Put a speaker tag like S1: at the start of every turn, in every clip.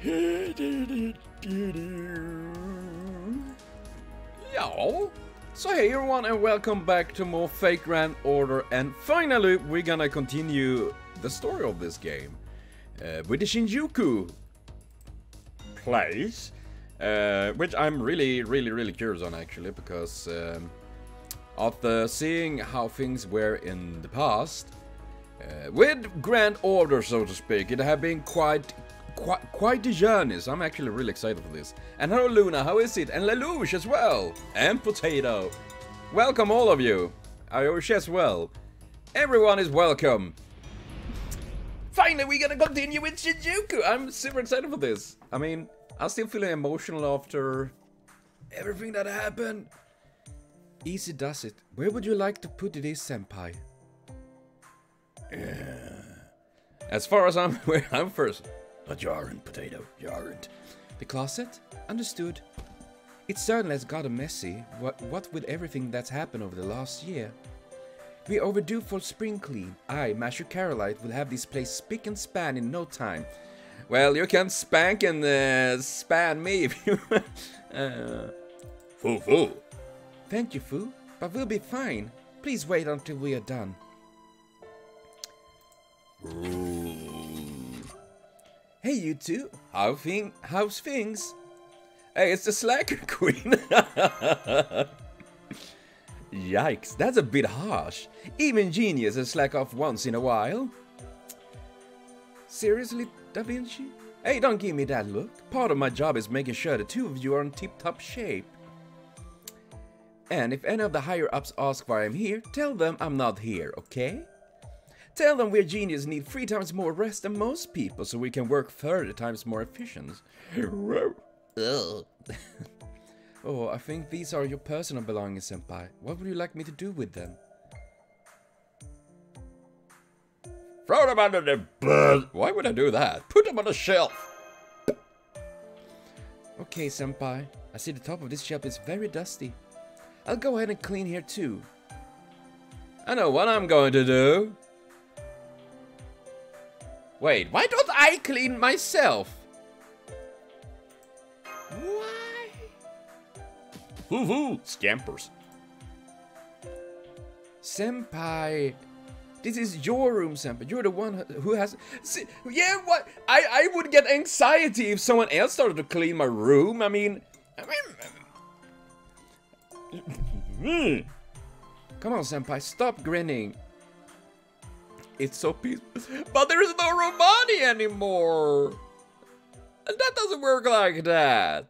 S1: Yeah. So hey everyone, and welcome back to more Fake Grand Order, and finally we're gonna continue the story of this game with the Shinjuku place, which I'm really curious on actually, because after seeing how things were in the past with Grand Order, so to speak, it have been quite the journey, so I'm actually really excited for this. And hello Luna, how is it? And Lelouch as well! And Potato! Welcome all of you! Irish as well. Everyone is welcome! Finally we're gonna continue with Shinjuku! I'm super excited for this. I mean, I'm still feeling emotional after everything that happened. Easy does it. Where would you like to put it, senpai? As far as I'm aware, I'm first. But you aren't, Potato. You aren't. The closet? Understood. It certainly has gotten messy. What with everything that's happened over the last year? We're overdue for spring clean. I, Master Carolite, will have this place spick and span in no time. Well, you can spank and span me if you... Foo. Thank you, Foo. But we'll be fine. Please wait until we are done. Ooh. Hey, you two. How's things? Hey, it's the Slacker Queen. Yikes, that's a bit harsh. Even geniuses slack off once in a while. Seriously, Da Vinci? Hey, don't give me that look. Part of my job is making sure the two of you are in tip-top shape. And if any of the higher-ups ask why I'm here, tell them I'm not here, okay? Tell them we're geniuses need 3 times more rest than most people, so we can work 30 times more efficient. Oh, I think these are your personal belongings, senpai. What would you like me to do with them? Throw them under the bed. Why would I do that? Put them on a shelf. Okay, senpai. I see the top of this shelf is very dusty. I'll go ahead and clean here too. I know what I'm going to do. Wait, why don't I clean myself? Why? Hoo-hoo, scampers. Senpai, this is your room, senpai. You're the one who has... See, yeah, what? I would get anxiety if someone else started to clean my room. I mean... Come on, senpai, stop grinning. It's so peaceful. But there is no Romani anymore. And that doesn't work like that.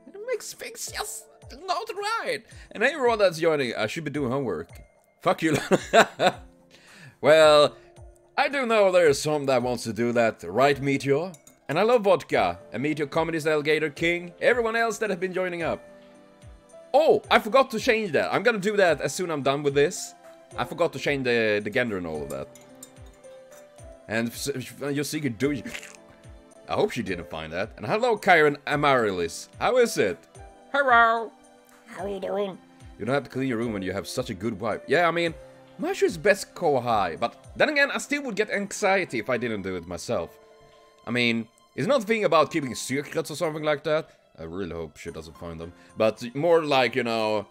S1: It makes things just not right. And everyone that's joining, I should be doing homework. Fuck you. Well, I do know there's some that wants to do that. Right, Meteor? And I love vodka. And Meteor, Comedy's Alligator King. Everyone else that has been joining up. Oh, I forgot to change that. I'm gonna do that as soon as I'm done with this. I forgot to change the gender and all of that. And your secret do. I hope she didn't find that. And hello, Kyron Amarilis. How is it? Hello.
S2: How are you doing?
S1: You don't have to clean your room when you have such a good wife. Yeah, I mean, Mashu is best Kohai. But then again, I still would get anxiety if I didn't do it myself. I mean, it's not a thing about keeping secrets or something like that. I really hope she doesn't find them. But more like, you know...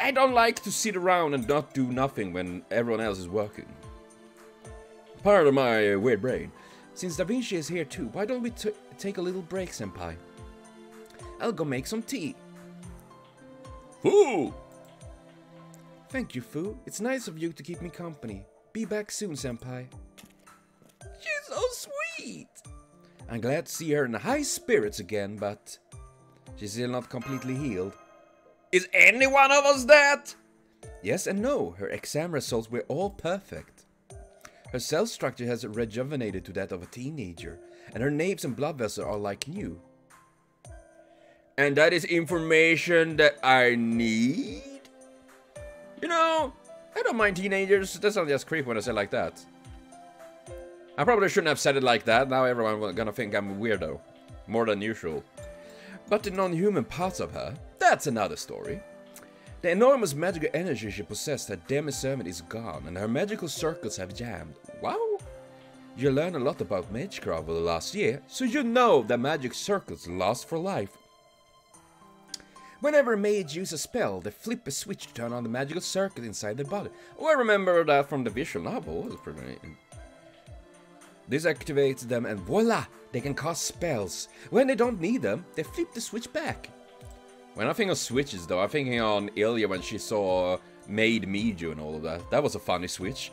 S1: I don't like to sit around and not do nothing when everyone else is working. Part of my weird brain. Since Da Vinci is here too, why don't we take a little break, senpai? I'll go make some tea. Foo! Thank you, Foo. It's nice of you to keep me company. Be back soon, senpai. She's so sweet! I'm glad to see her in high spirits again, but she's still not completely healed. Is any one of us that? Yes and no. Her exam results were all perfect. Her cell structure has rejuvenated to that of a teenager, and her naves and blood vessels are like new. And that is information that I need? You know, I don't mind teenagers. That's not just creepy when I say it like that. I probably shouldn't have said it like that. Now everyone's gonna think I'm a weirdo. More than usual. But the non-human parts of her, that's another story. The enormous magical energy she possessed, her demi-servant is gone, and her magical circles have jammed. Wow! You learn a lot about Magecraft over the last year, so you know that magic circles last for life. Whenever a mage uses a spell, they flip a switch to turn on the magical circuit inside their body. Oh, I remember that from the visual novel. It was pretty neat. This activates them and voila! They can cast spells. When they don't need them, they flip the switch back. When I think of switches though, I'm thinking on Ilya when she saw Maid Miju and all of that. That was a funny switch.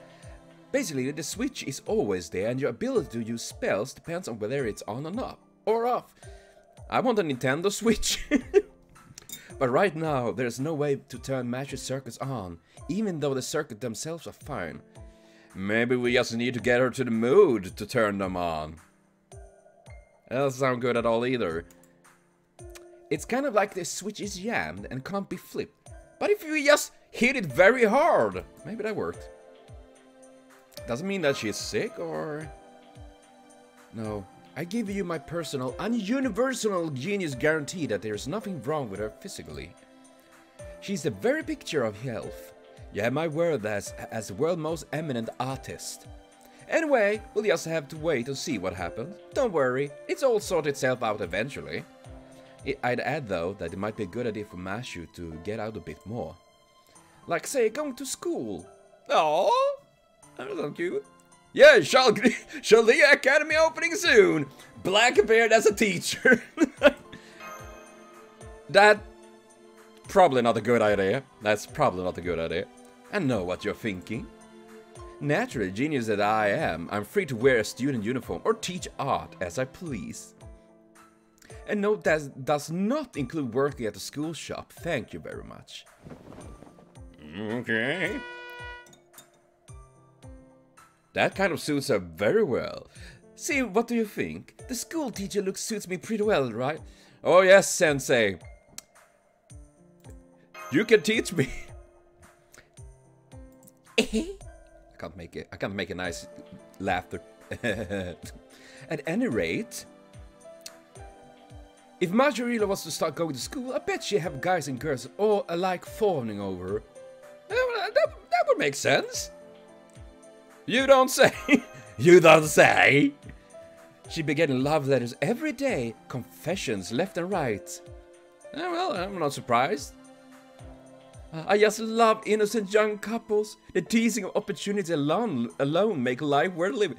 S1: Basically, the switch is always there and your ability to use spells depends on whether it's on or not. Or off. I want a Nintendo Switch. But right now, there's no way to turn magic circuits on, even though the circuits themselves are fine. Maybe we just need to get her to the mood to turn them on. That doesn't sound good at all either. It's kind of like the switch is jammed and can't be flipped. But if you just hit it very hard, maybe that worked. Doesn't mean that she's sick or... No. I give you my personal, universal genius guarantee that there's nothing wrong with her physically. She's the very picture of health. You have my word as the world's most eminent artist. Anyway, we'll just have to wait and see what happens. Don't worry, it's all sorted itself out eventually. I'd add though that it might be a good idea for Mashu to get out a bit more. Like say, going to school. Aww, that was so cute. Yeah, Chaldea Academy opening soon. Blackbeard as a teacher. That probably not a good idea. That's probably not a good idea. I know what you're thinking. Naturally, genius that I am, I'm free to wear a student uniform or teach art as I please. And note that does not include working at the school shop. Thank you very much. Okay. That kind of suits her very well. See, what do you think? The school teacher look suits me pretty well, right? Oh yes, sensei. You can teach me. I can't make a nice laughter. At any rate, if Marjorie was to start going to school, I bet she'd have guys and girls all alike fawning over her. That would make sense. You don't say. You don't say. She'd be getting love letters every day, confessions left and right. Well, I'm not surprised. I just love innocent young couples. The teasing of opportunity alone make life worth living.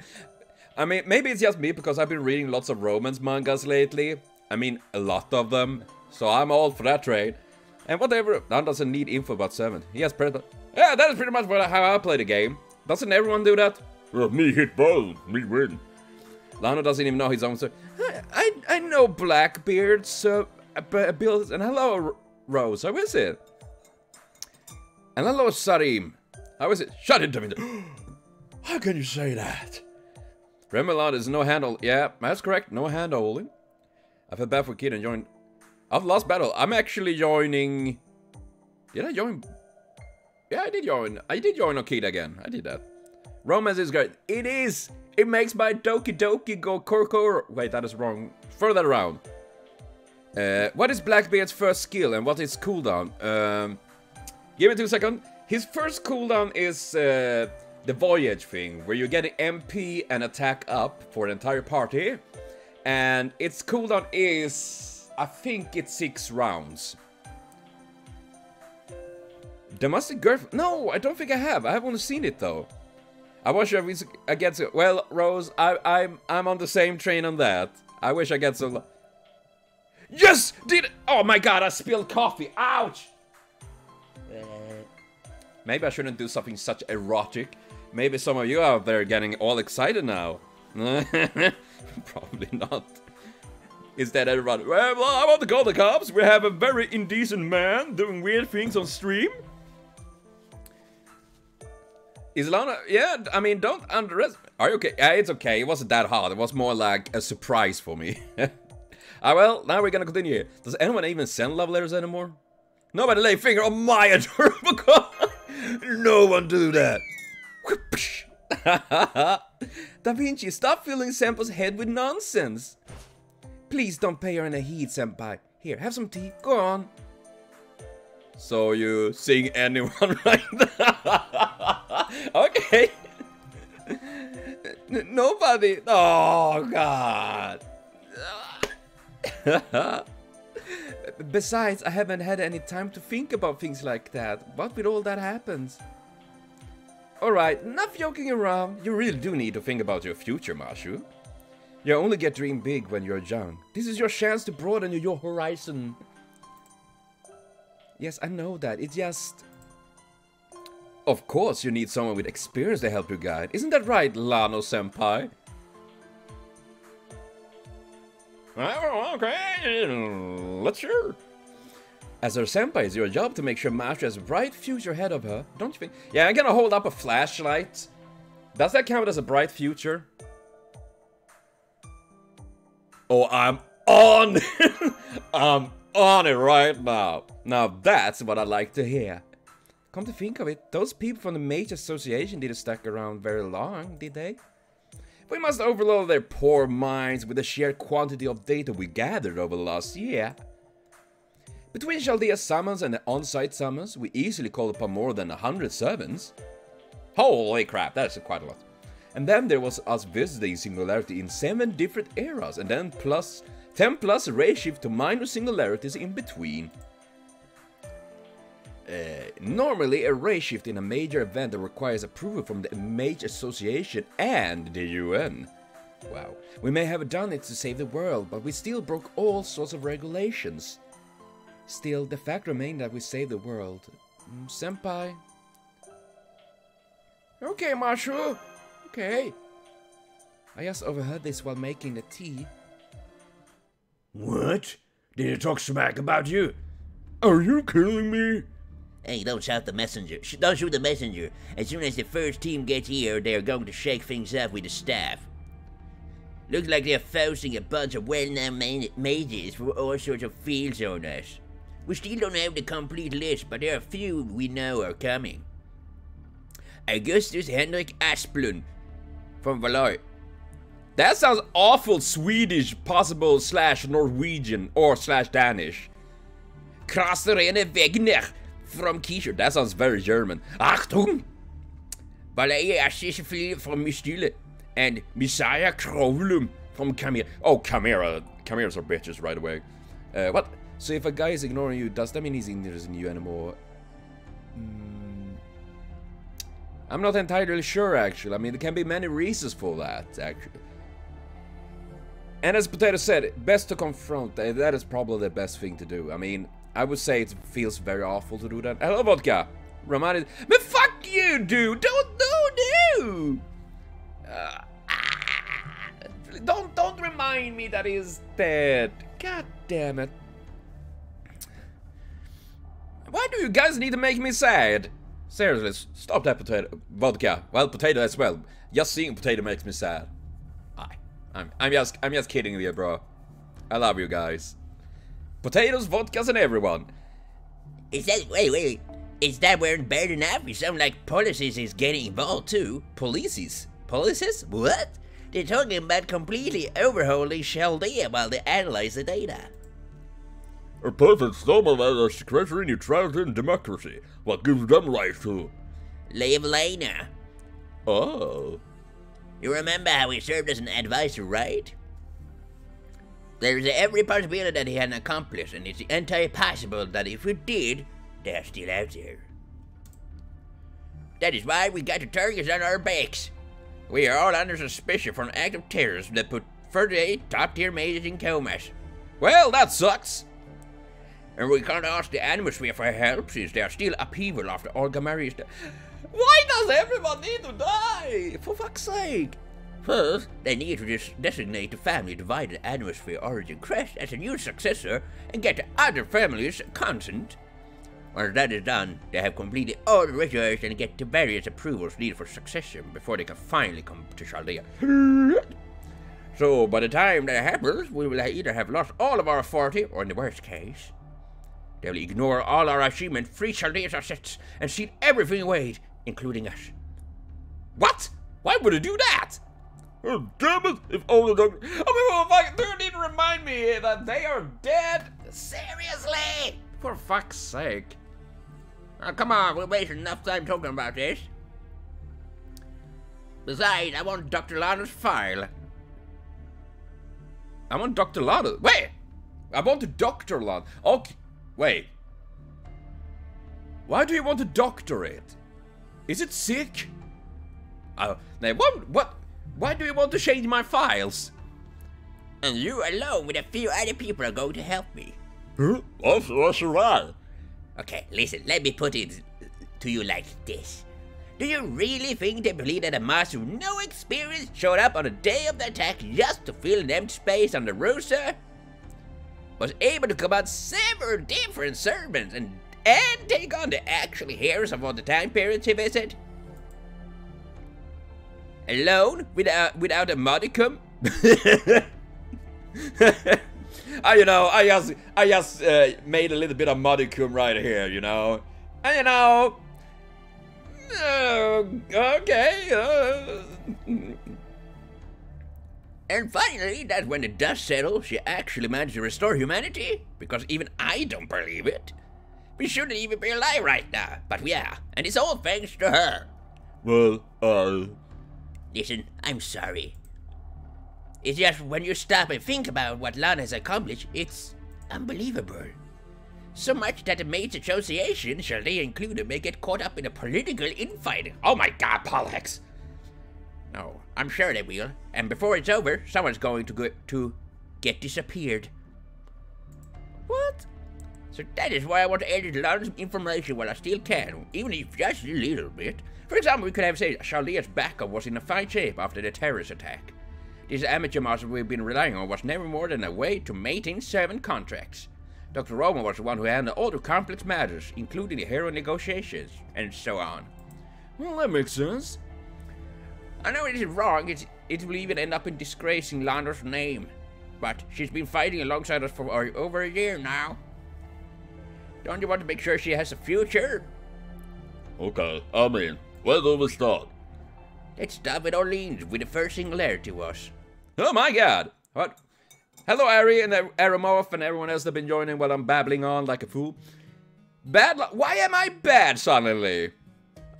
S1: I mean, maybe it's just me because I've been reading lots of romance mangas lately. I mean, a lot of them. So I'm all for that trade. And whatever, Dan doesn't need info about 7. He has present. Yeah, that is pretty much how I play the game. Doesn't everyone do that? Well, me hit ball, me win. Lano doesn't even know his own story. I know Blackbeard's abilities. And hello, Rose. How is it? And hello, Sarim. How is it? Shut it, David. How can you say that? Remoulade is no handle. Yeah, that's correct. No hand holding. I felt bad for Kid and joined. I've lost battle. I'm actually joining. Did I join? Yeah, I did join. I did join Okida again. I did that. Romance is great. It is. It makes my Doki Doki go Korko. Wait, that is wrong. Further around. What is Blackbeard's first skill and what is cooldown? Give me 2 seconds. His first cooldown is the voyage thing, where you get an MP and attack up for the entire party. And its cooldown is, I think it's 6 rounds. Domestic girlfriend? No, I don't think I have. I haven't seen it though. I wish I get to. Well, Rose, I'm on the same train on that. I wish I get so. Yes, did it. Oh my God! I spilled coffee. Ouch. Maybe I shouldn't do something such erotic. Maybe some of you out there are getting all excited now. Probably not. Instead, everyone. Well, I want to call the cops. We have a very indecent man doing weird things on stream. Is Lana? Yeah, I mean, don't underestimate. Are you okay? Yeah, it's okay. It wasn't that hard. It was more like a surprise for me. Well, now we're gonna continue. Does anyone even send love letters anymore? Nobody lay finger on my adorable car. No one do that. Da Vinci, stop filling Senpai's head with nonsense. Please don't pay her any heed, Senpai. Here, have some tea. Go on. So you sing anyone right now? Okay. Nobody. Oh, God. Besides, I haven't had any time to think about things like that. What with all that happens? Alright, enough joking around. You really do need to think about your future, Mashu. You only get dream big when you're young. This is your chance to broaden your horizon. Yes, I know that. It's just... Of course you need someone with experience to help you guide. Isn't that right, Lano-senpai? Okay, let's sure. As her senpai, it's your job to make sure Mashu has a bright future ahead of her, don't you think? Yeah, I'm gonna hold up a flashlight. Does that count as a bright future? Oh, I'm on! I'm on it right now. Now that's what I like to hear. Come to think of it, those people from the Mage Association didn't stick around very long, did they? We must overload their poor minds with the sheer quantity of data we gathered over the last year. Between Chaldea summons and the on-site summons, we easily called upon more than 100 servants. Holy crap, that's quite a lot. And then there was us visiting Singularity in 7 different eras, and then 10 plus ray shift to minor singularities in between. Normally a ray shift in a major event that requires approval from the Mage Association and the UN. Wow, we may have done it to save the world, but we still broke all sorts of regulations. Still, the fact remained that we saved the world. Senpai. Okay, Mashu. Okay. I just overheard this while making the tea.
S2: What? Did he talk smack about you?
S1: Are you killing me?
S3: Hey, don't shout the messenger. Don't shoot the messenger. As soon as the first team gets here, they are going to shake things up with the staff. Looks like they're forcing a bunch of well-known mages for all sorts of fields on us. We still don't have the complete list, but there are a few we know are coming. Augustus Henrik Asplund from Valois.
S1: That sounds awful Swedish, possible / Norwegian or / Danish. Krasserene Wegner from Kischer. That sounds very German. Achtung!
S3: Balaya Ashisfli from Mistille.
S1: And Messiah Krovlum from Chimera. Oh, Chimera. Chimeras are bitches right away. What? So if a guy is ignoring you, does that mean he's interested in you anymore? I'm not entirely sure, actually. I mean, there can be many reasons for that, actually. And as Potato said, best to confront. That is probably the best thing to do. I mean, I would say it feels very awful to do that. Hello, Vodka. Romani. But fuck you, dude. Don't. Don't remind me that he's dead. God damn it. Why do you guys need to make me sad? Seriously, stop that, Potato. Vodka. Well, Potato as well. Just seeing Potato makes me sad. I'm just kidding with you, bro. I love you guys. Potatoes, vodkas, and everyone.
S3: Is that wait? Is that weren't bad enough? You sound like policies is getting involved too.
S1: Policies?
S3: What? They're talking about completely overhauling Chaldea while they analyze the data.
S2: A perfect storm of security, neutrality, and democracy. What gives them right to?
S3: Leave Lena.
S2: Oh.
S3: You remember how he served as an advisor, right? There's every possibility that he had an accomplice, and it's entirely possible that if we did, they're still out there. That is why we got the targets on our backs. We are all under suspicion for an act of terrorism that put 38 top-tier mages in comas.
S1: Well, that sucks.
S3: And we can't ask the atmosphere for help since they are still upheaval after Archaman.
S1: Why does everyone need to die? For fuck's sake.
S3: First, they need to designate the family divided atmosphere origin crest as a new successor and get the other family's consent. Once that is done, they have completed all the rituals and get the various approvals needed for succession before they can finally come to Chaldea. So, by the time that happens, we will either have lost all of our authority, or in the worst case, they will ignore all our achievement, free Chaldea's assets, and steal everything away, including us.
S1: What? Why would they do that?
S2: Oh, damn it! If only the...
S1: Oh, fuck, dude, need to remind me that they are dead.
S3: Seriously?
S1: For fuck's sake.
S3: Oh, come on, we're wasting enough time talking about this. Besides, I want Dr. Lano's file.
S1: I want Dr. Lano. Wait! I want to Dr. Lano. Okay. Wait. Why do you want to doctor it? Is it sick? Now, what? Why do you want to change my files?
S3: And you alone with a few other people are going to help me.
S2: Huh? What's right?
S3: Okay, listen, let me put it to you like this. Do you really think they believe that a master with no experience showed up on the day of the attack just to fill an empty space on the roster? Was able to command several different servants and take on the actual heroes of all the time periods he visited? Alone? Without a modicum? I just made a little bit of modicum right here, you know. And you know, okay. And finally, that's when the dust settled, she actually managed to restore humanity. Because even I don't believe it. We shouldn't even be alive right now, but we are. And it's all thanks to her.
S2: Well,
S3: Listen, I'm sorry. It's just when you stop and think about what Lana has accomplished, it's unbelievable. So much that the Mage Association, Chaldea included, may get caught up in a political infighting. Oh my god, Pollux! No, I'm sure they will. And before it's over, someone's going to get disappeared. What? So that is why I want to edit Lana's information while I still can, even if just a little bit. For example, we could have said Chaldea's backup was in a fine shape after the terrorist attack. This amateur master we've been relying on was never more than a way to maintain servant contracts. Dr. Roman was the one who handled all the complex matters, including the hero negotiations, and so on.
S1: Well, that makes sense.
S3: I know it is wrong, it will even end up in disgracing Lander's name. But she's been fighting alongside us for over a year now. Don't you want to make sure she has a future?
S2: okay, I mean, where do we start?
S3: Let's start with Orleans, with the first Singularity was.
S1: Oh my god! What? Hello, Ari and Aramorph and everyone else that's been joining while I'm babbling on like a fool. Why am I bad suddenly?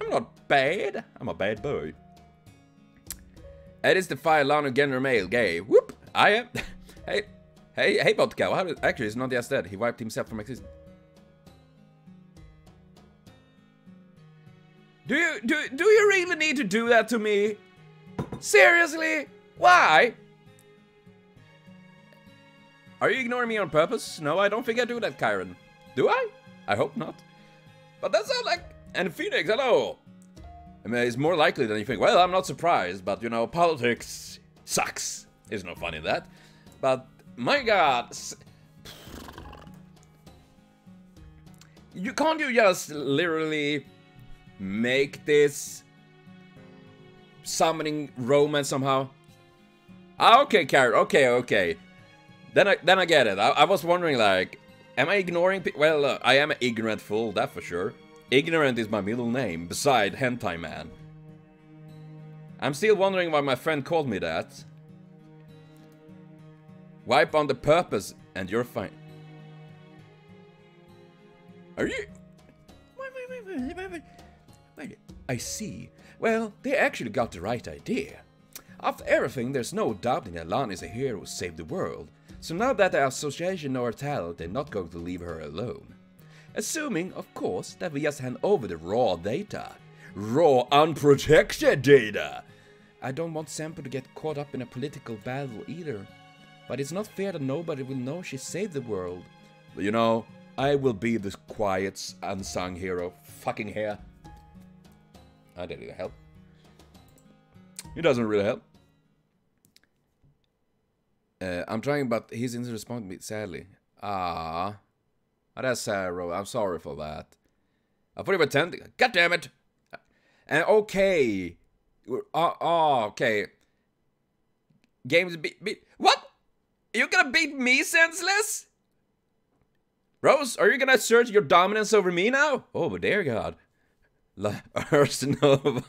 S1: I'm not bad. I'm a bad boy. It is the fire Lano General Male Gay. Whoop! I am. Hey, Vodka. Actually, he's not just dead. He wiped himself from existence. Do you really need to do that to me? Seriously? Why? Are you ignoring me on purpose? No, I don't think I do that, Kyron. Do I? I hope not. But that sounds like... And Phoenix, hello! I mean, it's more likely than you think. Well, I'm not surprised, but, you know, politics sucks. There's no fun in that. But, my god... Can't you just literally make this summoning romance somehow? Ah, okay, Kyron, okay. Then I get it. I was wondering, like, am I ignoring well, I am an ignorant fool, that for sure. Ignorant is my middle name, beside Hentai Man. I'm still wondering why my friend called me that. Wipe on the purpose, and you're fine. Are you... Wait, I see. Well, they actually got the right idea. After everything, there's no doubting that Lan is a hero who saved the world. So now that the association know her talent, they're not going to leave her alone. Assuming, of course, that we just hand over the raw data. Raw, unprotected data! I don't want Semper to get caught up in a political battle either. But it's not fair that nobody will know she saved the world. But you know, I will be this quiet, unsung hero. Fucking here. That didn't really help. It doesn't really help. I'm trying, but he's in respond to me, sadly. Ah, that's sad, bro. I'm sorry for that. I thought you were 10. God damn it! And okay. Okay. Games beat. What? You're gonna beat me senseless? Rose, are you gonna assert your dominance over me now? Oh, but dear God. Arsenova.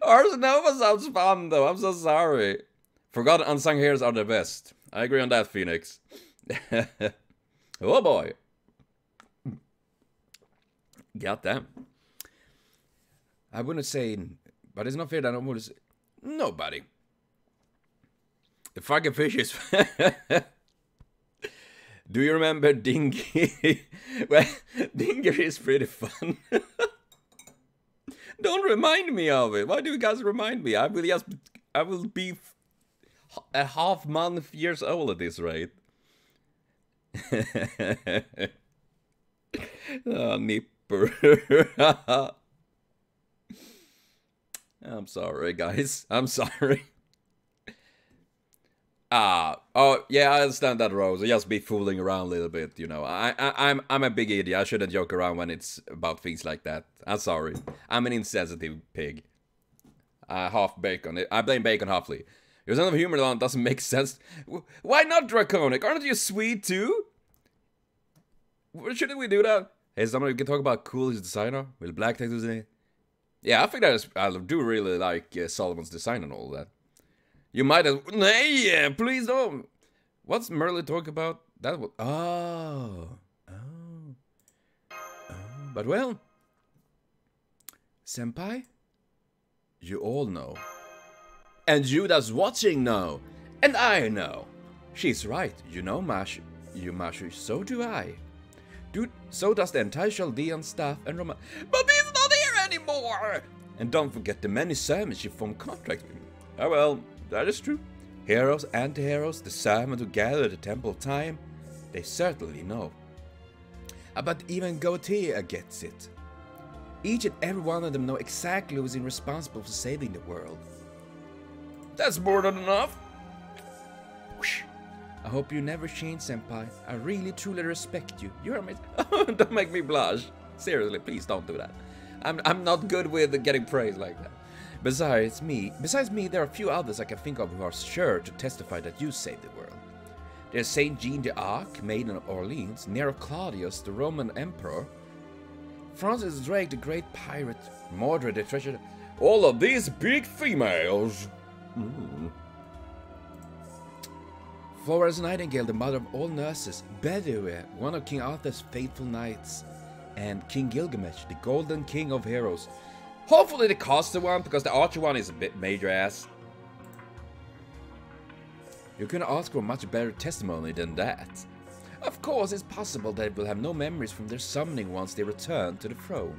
S1: Arsenova sounds fun, though. I'm so sorry. Forgotten unsung heroes are the best. I agree on that, Phoenix. Oh boy. Goddamn. I wouldn't say But it's not fair that almost nobody. The fucking fish is... Do you remember Dingy? Well, Dinger is pretty fun. Don't remind me of it. Why do you guys remind me? I will be a half month years old at this rate. Oh, Nipper. I'm sorry, guys. I'm sorry. Oh, yeah, I understand that, Rose. I just be fooling around a little bit, you know. I'm a big idiot. I shouldn't joke around when it's about things like that. I'm sorry. I'm an insensitive pig. Half bacon. I blame bacon halfly. Your sense of humor doesn't make sense. Why not Draconic? Aren't you sweet too? Shouldn't we do that? Hey, someone we can talk about coolest designer? With black tattoos in it? Yeah, I think that is, I do really like Solomon's design and all that. You might have... Nay, please don't. What's Merle talking about? That was... Oh. But well... Senpai? You all know. And you that's watching know. And I know. She's right. You know, Mashu, so do I. Dude, so does the entire Chaldean staff and Romani. But he's not here anymore! And don't forget the many sermons she formed contracts with. Oh well... That is true. Heroes, anti-heroes, the servants who gather at the Temple of Time, they certainly know. But even Gautier gets it. Each and every one of them know exactly who's responsible for saving the world. That's more than enough. I hope you never change, Senpai. I really truly respect you. You're amazing. Don't make me blush. Seriously, please don't do that. I'm not good with getting praise like that. Besides me, there are a few others I can think of who are sure to testify that you saved the world. There's Saint Jean d'Arc, Maiden of Orleans, Nero Claudius, the Roman Emperor, Francis Drake, the great pirate, Mordred, the treasure. All of these big females. Florence Nightingale, the mother of all nurses, Bedouin, one of King Arthur's faithful knights, and King Gilgamesh, the golden king of heroes. Hopefully the Costa one, because the Archer one is a bit major ass. You couldn't ask for a much better testimony than that. Of course, it's possible that they will have no memories from their summoning once they return to the throne.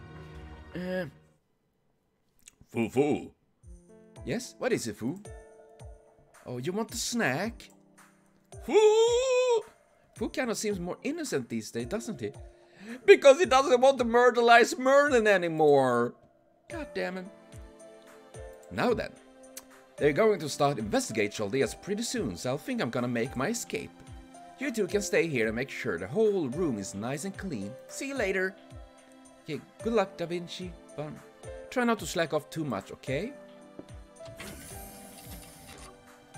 S2: Foo.
S1: Yes? What is it, Foo? Oh, you want a snack?
S2: Foo!
S1: Foo kind of seems more innocent these days, doesn't he?
S3: Because he doesn't want to murderize Merlin anymore.
S1: God damn it. Now then, they're going to start investigate Chaldeas pretty soon, so I think I'm gonna make my escape. You two can stay here and make sure the whole room is nice and clean. See you later. Okay, good luck, Da Vinci, but try not to slack off too much, okay?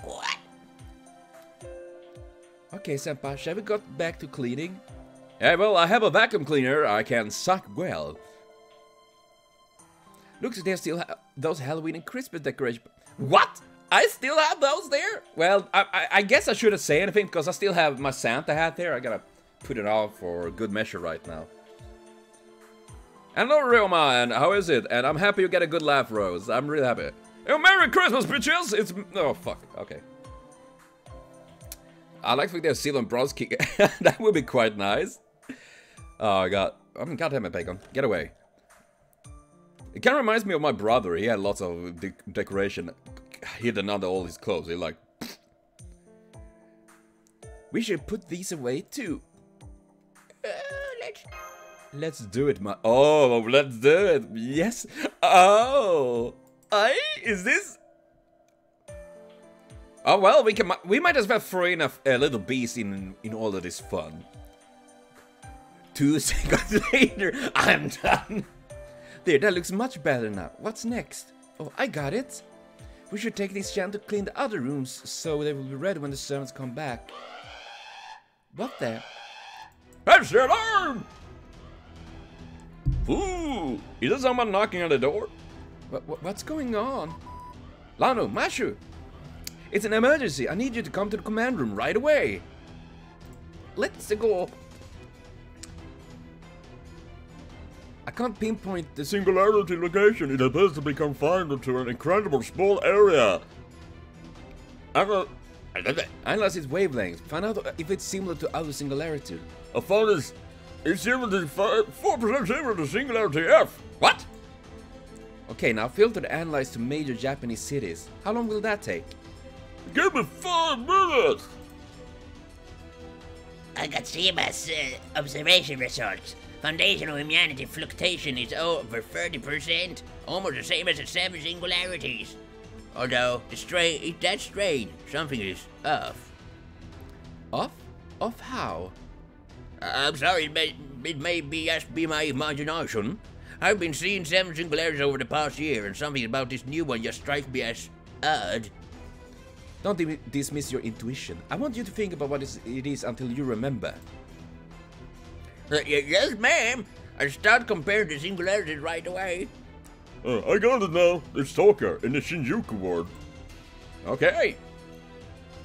S3: What?
S1: Okay, Senpai, shall we go back to cleaning?
S2: Yeah, well, I have a vacuum cleaner. I can suck well.
S1: Looks like they still have those Halloween and Christmas decorations.
S3: What? I still have those there?
S1: Well, I guess I shouldn't say anything because I still have my Santa hat there. I gotta put it on for good measure right now.
S2: Hello, Romani. How is it? And I'm happy you get a good laugh, Rose. I'm really happy. Oh, Merry Christmas, bitches! It's... Oh, fuck. Okay.
S1: I like to there's Seal and Bronze King. That would be quite nice. Oh, God. God damn it, Bacon. Get away. It kind of reminds me of my brother. He had lots of decoration hidden under all his clothes. He like... We should put these away, too. Let's do it, Oh, let's do it. Yes. Oh. Is this... Oh, well, we might as well throw in a little beast in all of this fun. 2 seconds later, I'm done. There, that looks much better now. What's next? Oh, I got it. We should take this chance to clean the other rooms so they will be ready when the servants come back. What the?
S2: That's the alarm! Ooh, is there someone knocking on the door?
S1: What's going on? Lano, Mashu! It's an emergency. I need you to come to the command room right away. Let's go. A can't pinpoint the
S2: Singularity location. It appears to be confined to an incredible small area.
S1: Analyze its wavelength. Find out if it's similar to other Singularity.
S2: I found it's 4% similar to Singularity F. What?
S1: Okay, now filter the analyze to major Japanese cities. How long will that take?
S2: Give me 5 minutes!
S3: I got CMS observation results. Foundational immunity fluctuation is over 30%, almost the same as the 7 singularities. Although, that strain, something is off.
S1: Off? Off how?
S3: I'm sorry, it may just be my imagination. I've been seeing 7 singularities over the past year, and something about this new one just strikes me as odd.
S1: Don't dismiss your intuition. I want you to think about what it is until you remember.
S3: Yes, ma'am. I'll start comparing the singularities right away.
S2: I got it now. It's Toka in the Shinjuku ward.
S1: Okay.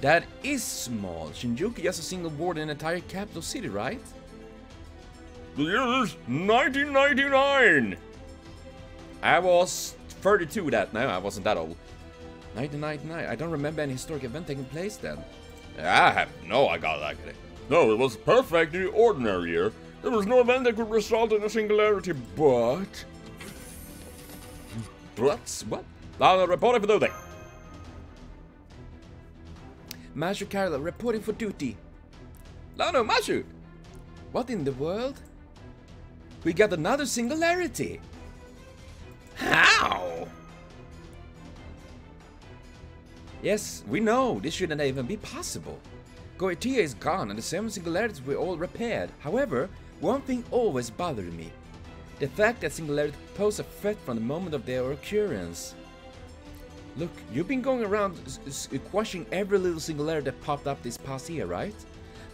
S1: That is small. Shinjuku is just a single ward in the entire capital city, right?
S2: The year is 1999.
S1: I was 32 that now. I wasn't that old. 1999. I don't remember any historic event taking place then.
S2: I have no idea, actually. No, it was a perfectly ordinary year. There was no event that could result in a singularity, but...
S1: What?
S2: Now, reporting for duty.
S1: Mashu Carla, reporting for duty. No, Mashu! What in the world? We got another singularity!
S3: How?
S1: Yes, we know, this shouldn't even be possible. Goetia is gone and the 7 singularities were all repaired. However, one thing always bothered me. The fact that singularities pose a threat from the moment of their occurrence. Look, you've been going around quashing every little singularity that popped up this past year, right?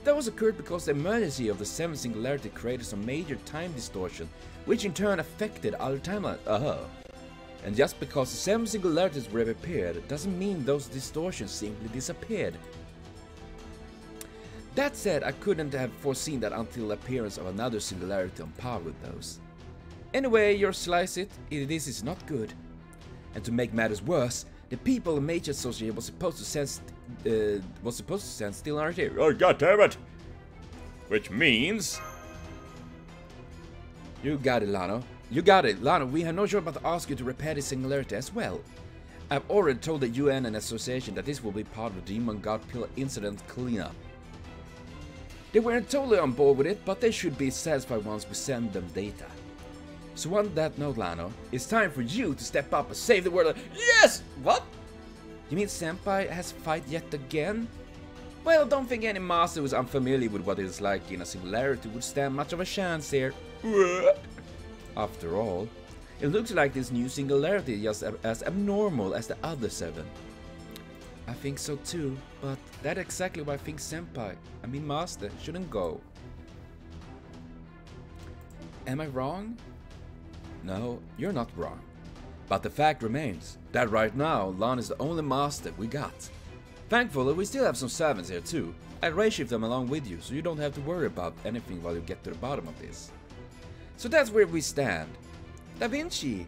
S1: That was occurred because the emergency of the 7 singularity created some major time distortion, which in turn affected other timelines. And just because the 7 singularities were repaired doesn't mean those distortions simply disappeared. That said, I couldn't have foreseen that until the appearance of another singularity on par with those. Anyway, you slice it, this is not good. And to make matters worse, the people of Mage Association was supposed to send still aren't here.
S2: Oh, God damn it! Which means...
S1: You got it, Lano. You got it, Lano. We have no choice but to ask you to repair this singularity as well. I've already told the UN and Association that this will be part of the Demon God Pillar incident cleanup. They weren't totally on board with it, but they should be satisfied once we send them data. So on that note, Lano, it's time for you to step up and save the world.
S3: Yes! What?
S1: You mean Senpai has fight yet again? Well, don't think any master who's unfamiliar with what it's like in a singularity would stand much of a chance here. After all, it looks like this new singularity is just as abnormal as the other 7. I think so too, but that's exactly why I think Senpai, Master, shouldn't go. Am I wrong? No, you're not wrong. But the fact remains that right now, Lan is the only master we got. Thankfully, we still have some servants here too. I'll race-shift them along with you, so you don't have to worry about anything while you get to the bottom of this. So that's where we stand. Da Vinci!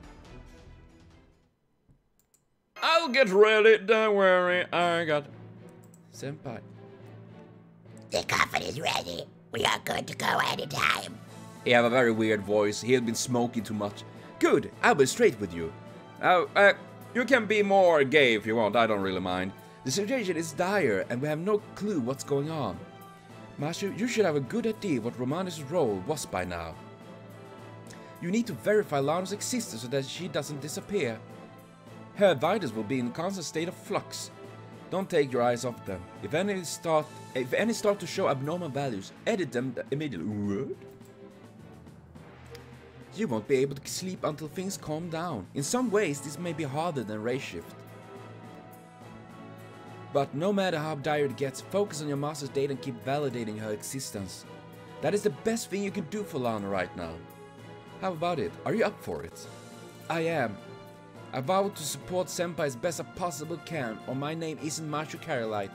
S2: I'll get ready, don't worry, I got...
S1: Senpai.
S3: The coffin is ready. We are good to go anytime.
S1: He have a very weird voice. He had been smoking too much. Good, I'll be straight with you. You can be more gay if you want, I don't really mind. The situation is dire and we have no clue what's going on. Mashu, you should have a good idea what Romani's role was by now. You need to verify Lana's existence so that she doesn't disappear. Her vitals will be in a constant state of flux. Don't take your eyes off them. If any start to show abnormal values, edit them immediately. What? You won't be able to sleep until things calm down. In some ways, this may be harder than race shift. But no matter how dire it gets, focus on your master's data and keep validating her existence. That is the best thing you can do for Lana right now. How about it? Are you up for it? I am. I vow to support Senpai as best I possibly can, or my name isn't Macho Carolite.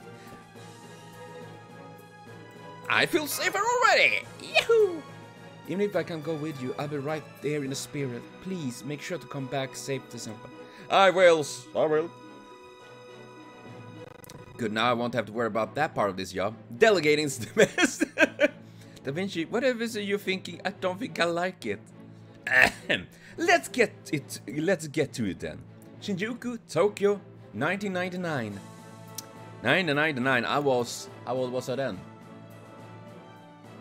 S3: I feel safer already! Yahoo!
S1: Even if I can't go with you, I'll be right there in the spirit. Please, make sure to come back safe to Senpai.
S2: I will.
S1: Good, now I won't have to worry about that part of this job. Delegating's the best. Da Vinci, whatever is you're thinking, I don't think I like it. Let's get to it then. Shinjuku, Tokyo, 1999. 1999, how old was I then?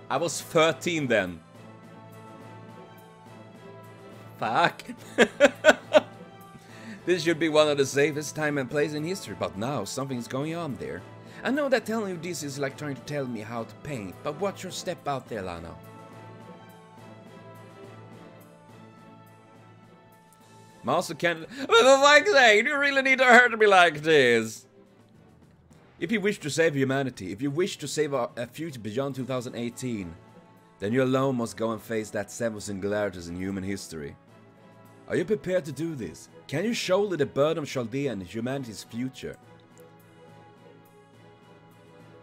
S1: I was 13 then. Fuck. This should be one of the safest time and place in history, but now something's going on there. I know that telling you this is like trying to tell me how to paint, but watch your step out there, Lano. Master Candidate. For fuck's sake, you really need to hurt me like this. If you wish to save humanity, if you wish to save a future beyond 2018, then you alone must go and face that 7 singularities in human history. Are you prepared to do this? Can you shoulder the burden of Chaldea and humanity's future?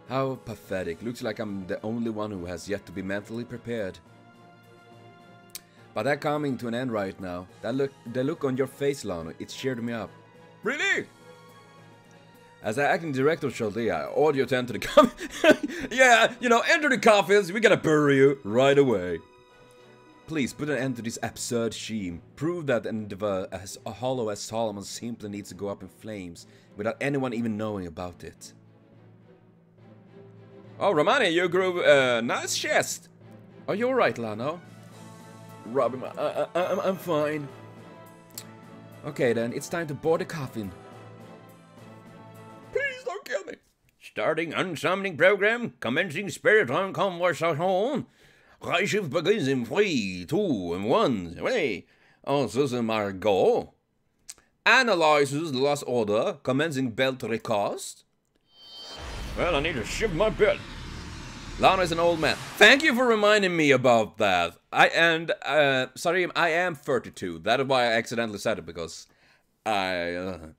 S1: How pathetic. Looks like I'm the only one who has yet to be mentally prepared. But that coming to an end right now. The look on your face, Lano, it cheered me up.
S2: Really?
S1: As the acting director of Chaldea, I order you to enter the coffin.
S2: Yeah, you know, enter the coffins, we gotta bury you right away.
S1: Please put an end to this absurd scheme. Prove that endeavor as hollow as Solomon simply needs to go up in flames without anyone even knowing about it.
S2: Oh, Romani, you grew nice chest.
S1: Are you alright, Lano?
S2: Robin, I'm fine.
S1: Okay then, it's time to board the coffin.
S2: Please don't kill me.
S3: Starting unsummoning program, commencing Spiriton conversation. Shift begins in 3, 2, and 1. Away. On system go.
S1: Analyzes the last order, commencing belt recast.
S2: Well, I need to shift my bed.
S1: Lano is an old man. Thank you for reminding me about that. Sorry, I am 32. That is why I accidentally said it, because Lano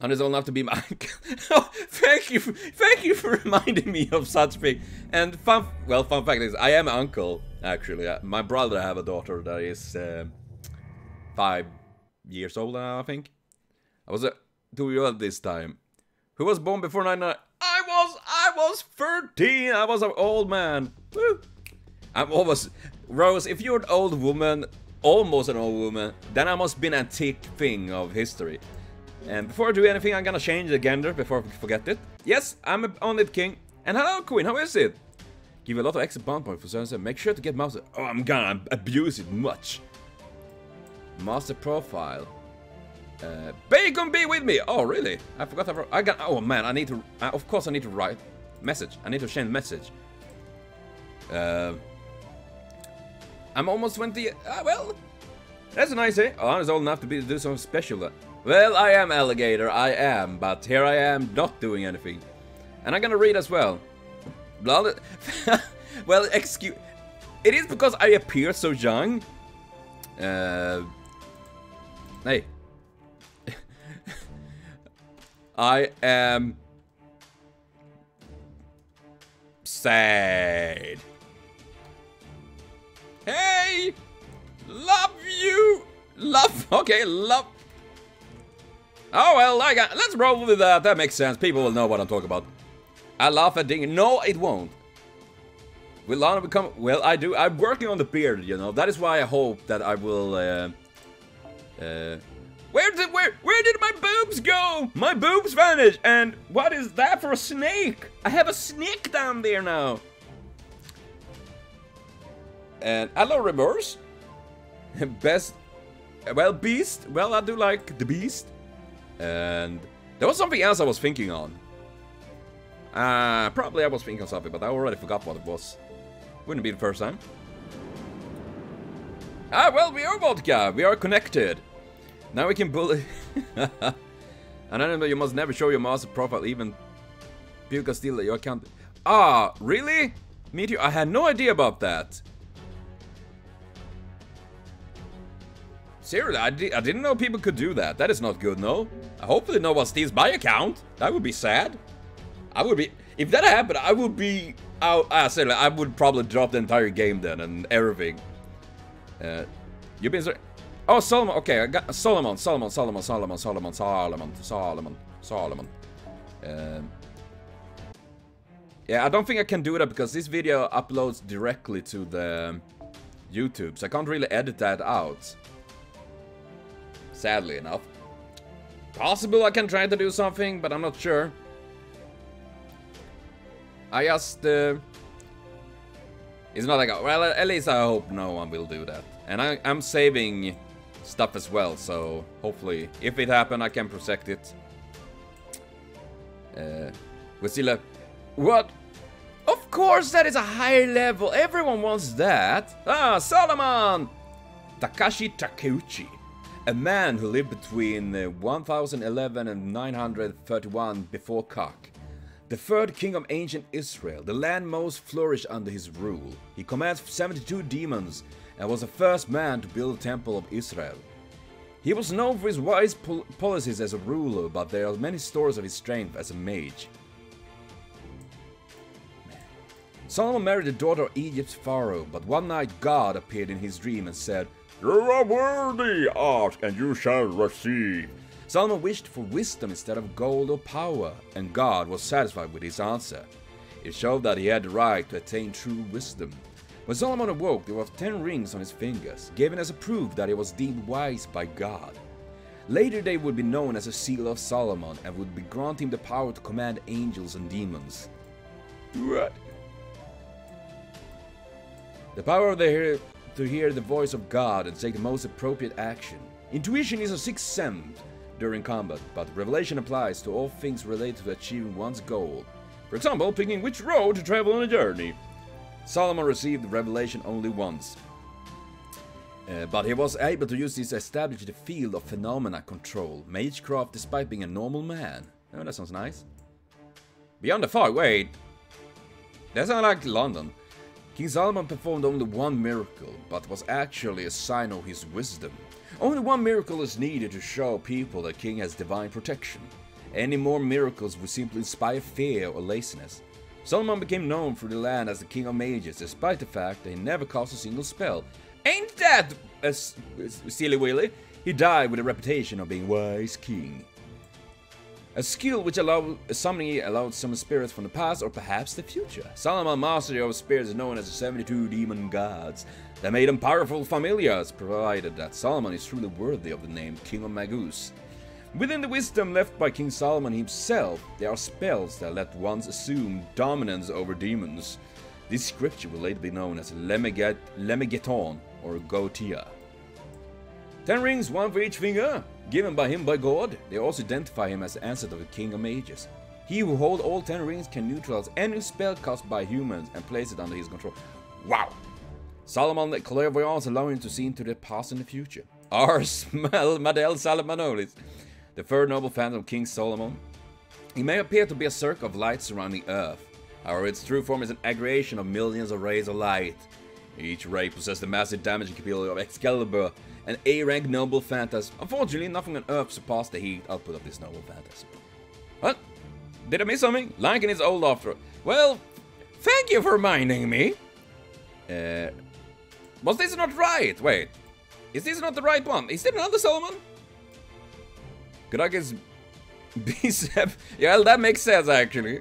S1: is old enough to be my uncle. Oh, thank you for reminding me of such thing. And fun fact is, I am an uncle, actually. My brother have a daughter that is 5 years old now, I think. I was 2 years old this time. Who was born before 99? I was 13. I was an old man. Woo. I'm almost Rose. If you're an old woman, almost an old woman, then I must be an antique thing of history. And before I do anything, I'm gonna change the gender before I forget it. Yes, I'm a on-lit king. And hello, Queen. How is it? Give you a lot of extra bond points for certain. Make sure to get master. Oh, I'm gonna abuse it much. Master profile. Bacon be with me. Oh, really? I forgot. Oh man, I need to. Of course, I need to write message. I need to change message. I'm almost 20. Well, that's a nice day. Oh, I'm old enough to do something special. Well, I am alligator. I am, but here I am, not doing anything. And I'm gonna read as well. Well, excuse. It is because I appear so young. Hey. I am sad. Hey! Love you! Love, okay, love. Oh, well, let's roll with that. That makes sense. People will know what I'm talking about. I laugh at Ding. No, it won't. Will Lana become... Well, I do. I'm working on the beard, you know. That is why I hope that I will, Where did my boobs go? My boobs vanished. And what is that for a snake? I have a snake down there now. And hello, reverse. Best. Well, beast. Well, I do like the beast. And there was something else I was thinking on. Probably I was thinking of something, but I already forgot what it was. Wouldn't be the first time. Well, we are vodka. We are connected. Now we can bully. And I know you must never show your master profile, even people can steal your account. Ah, really? Me too. I had no idea about that. Seriously, I didn't know people could do that. That is not good, no. Hopefully no one steals my account. That would be sad. I would be... If that happened, I would be silly, I would probably drop the entire game then and everything. You've been... Oh, Solomon. Okay, I got Solomon. Yeah, I don't think I can do that because this video uploads directly to the YouTube, so I can't really edit that out. Sadly enough. Possible I can try to do something, but I'm not sure. I just... it's not like... Well, at least I hope no one will do that. And I'm saving stuff as well, so hopefully, if it happens, I can protect it. We still have... What? Of course, that is a high level. Everyone wants that. Ah, Solomon! Takashi Takeuchi. A man who lived between 1011 and 931 before Kak. The third king of ancient Israel, the land most flourished under his rule. He commands 72 demons and was the first man to build a temple of Israel. He was known for his wise policies as a ruler, but there are many stories of his strength as a mage. Solomon married the daughter of Egypt's pharaoh, but one night God appeared in his dream and said, "You are worthy, ask and you shall receive." Solomon wished for wisdom instead of gold or power, and God was satisfied with his answer. It showed that he had the right to attain true wisdom. When Solomon awoke, there were 10 rings on his fingers, given as a proof that he was deemed wise by God. Later they would be known as a seal of Solomon and would be grant him the power to command angels and demons. What? The power of to hear the voice of God and take the most appropriate action. Intuition is a sixth sense during combat, but revelation applies to all things related to achieving one's goal. For example, picking which road to travel on a journey. Solomon received the revelation only once. But he was able to use this to establish the field of phenomena control, magecraft, despite being a normal man. Oh, that sounds nice. Beyond the fog, wait. That sounds like London. King Solomon performed only one miracle, but was actually a sign of his wisdom. Only one miracle is needed to show people that king has divine protection. Any more miracles would simply inspire fear or laziness. Solomon became known through the land as the king of mages, despite the fact that he never cast a single spell. Ain't that a silly willy? He died with a reputation of being wise king. A skill which allowed some spirits from the past or perhaps the future. Solomon's mastery of spirits is known as the 72 demon gods. That made them powerful familiars, provided that Solomon is truly worthy of the name King of Magus. Within the wisdom left by King Solomon himself, there are spells that let one assume dominance over demons. This scripture will later be known as Lemegeton or Gotia. 10 rings, 1 for each finger, given by him by God. They also identify him as the ancestor of the King of Mages. He who holds all 10 rings can neutralize any spell cast by humans and place it under his control. Wow! Solomon clairvoyance allowing him to see into the past and the future. Ars Madel Salomanolis, the third noble phantom of King Solomon. He may appear to be a circle of light surrounding Earth. However, its true form is an aggregation of millions of rays of light. Each ray possesses the massive damaging capability of Excalibur, an A-rank noble phantasm. Unfortunately, nothing on Earth surpassed the heat output of this noble phantasm. What? Did I miss something? Lincoln is old after all. Well, thank you for reminding me. Was this not right? Wait. Is this not the right one? Is there another Solomon? Could I guess B7? Yeah, well, that makes sense actually.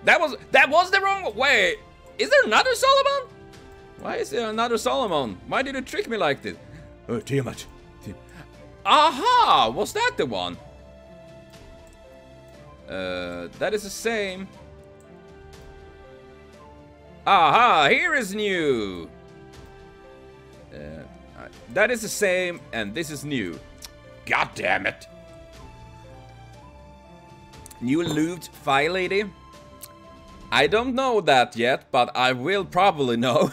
S1: That was the wrong one. Wait. Is there another Solomon? Why is there another Solomon? Why did you trick me like this? Oh, Tiamat. Aha! Was that the one? That is the same. Aha! Here is new. That is the same, and this is new. God damn it! New loot file lady. I don't know that yet, but I will probably know.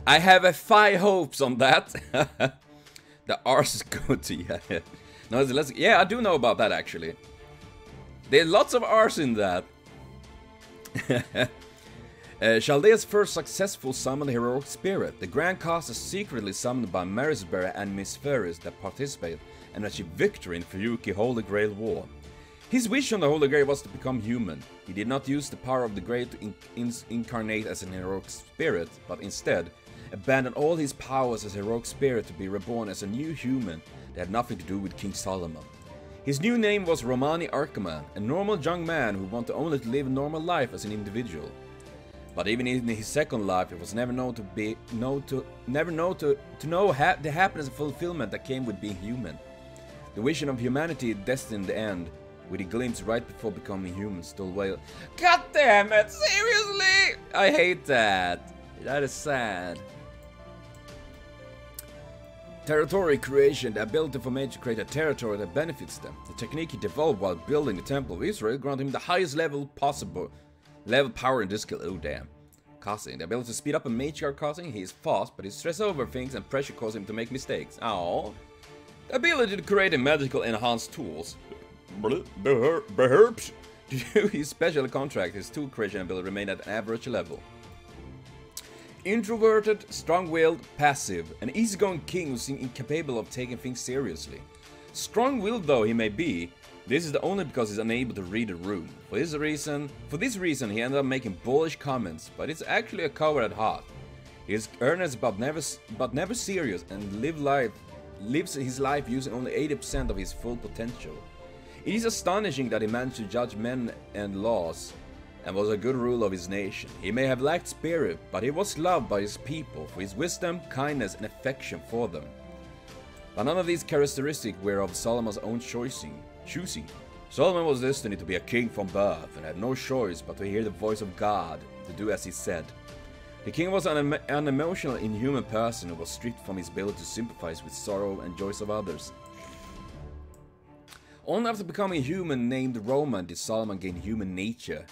S1: I have a 5 hopes on that. The Ars Gotia. No, yeah, I do know about that actually. There's lots of Rs in that. Chaldea's first successful summoned heroic spirit. The Grand Cast is secretly summoned by Marisbearer and Miss Ferris that participate and achieve victory in Fuyuki Holy Grail War. His wish on the Holy Grail was to become human. He did not use the power of the Grail to incarnate as an heroic spirit, but instead abandoned all his powers as a heroic spirit to be reborn as a new human that had nothing to do with King Solomon. His new name was Romani Archaman, a normal young man who wanted only to live a normal life as an individual. But even in his second life, it was never known to know the happiness and fulfillment that came with being human. The vision of humanity destined in the end, with a glimpse right before becoming human, stole away. God damn it! Seriously? I hate that. That is sad. Territory creation, the ability for Mage to create a territory that benefits them. The technique he developed while building the Temple of Israel granted him the highest level possible. Level power in this skill. Oh damn. Casting. The ability to speed up a Mage card casting. He is fast, but he stresses over things and pressure causes him to make mistakes. Oh. The ability to create a magical enhanced tools. Beherps. Due to his special contract, his tool creation ability remained at an average level. Introverted, strong-willed, passive, an easygoing king who seemed incapable of taking things seriously. Strong-willed though he may be, this is only because he's unable to read the room. For this reason he ended up making bullish comments, but it's actually a coward at heart. He is earnest but never serious, and lives his life using only 80% of his full potential. It is astonishing that he managed to judge men and laws, and was a good ruler of his nation. He may have lacked spirit, but he was loved by his people for his wisdom, kindness, and affection for them. But none of these characteristics were of Solomon's own choosing. Solomon was destined to be a king from birth, and had no choice but to hear the voice of God, to do as he said. The king was an unemotional, inhuman person who was stripped from his ability to sympathize with sorrow and joys of others. Only after becoming human named Roman did Solomon gain human nature.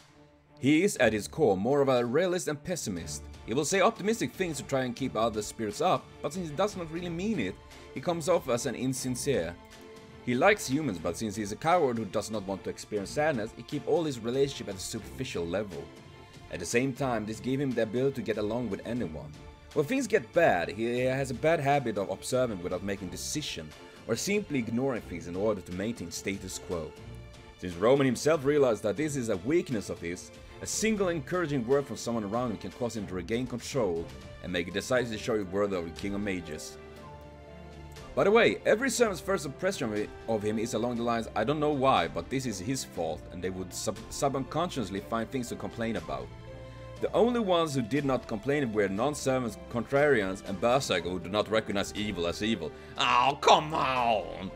S1: He is, at his core, more of a realist and pessimist. He will say optimistic things to try and keep other spirits up, but since he does not really mean it, he comes off as an insincere. He likes humans, but since he is a coward who does not want to experience sadness, he keeps all his relationship at a superficial level. At the same time, this gave him the ability to get along with anyone. When things get bad, he has a bad habit of observing without making decisions, or simply ignoring things in order to maintain status quo. Since Roman himself realized that this is a weakness of his, a single encouraging word from someone around him can cause him to regain control and make a decisive choice worthy of the King of Mages. By the way, every servant's first impression of him is along the lines, I don't know why, but this is his fault, and they would subconsciously find things to complain about. The only ones who did not complain were non-servants, contrarians, and berserkers who do not recognize evil as evil. Oh, come on!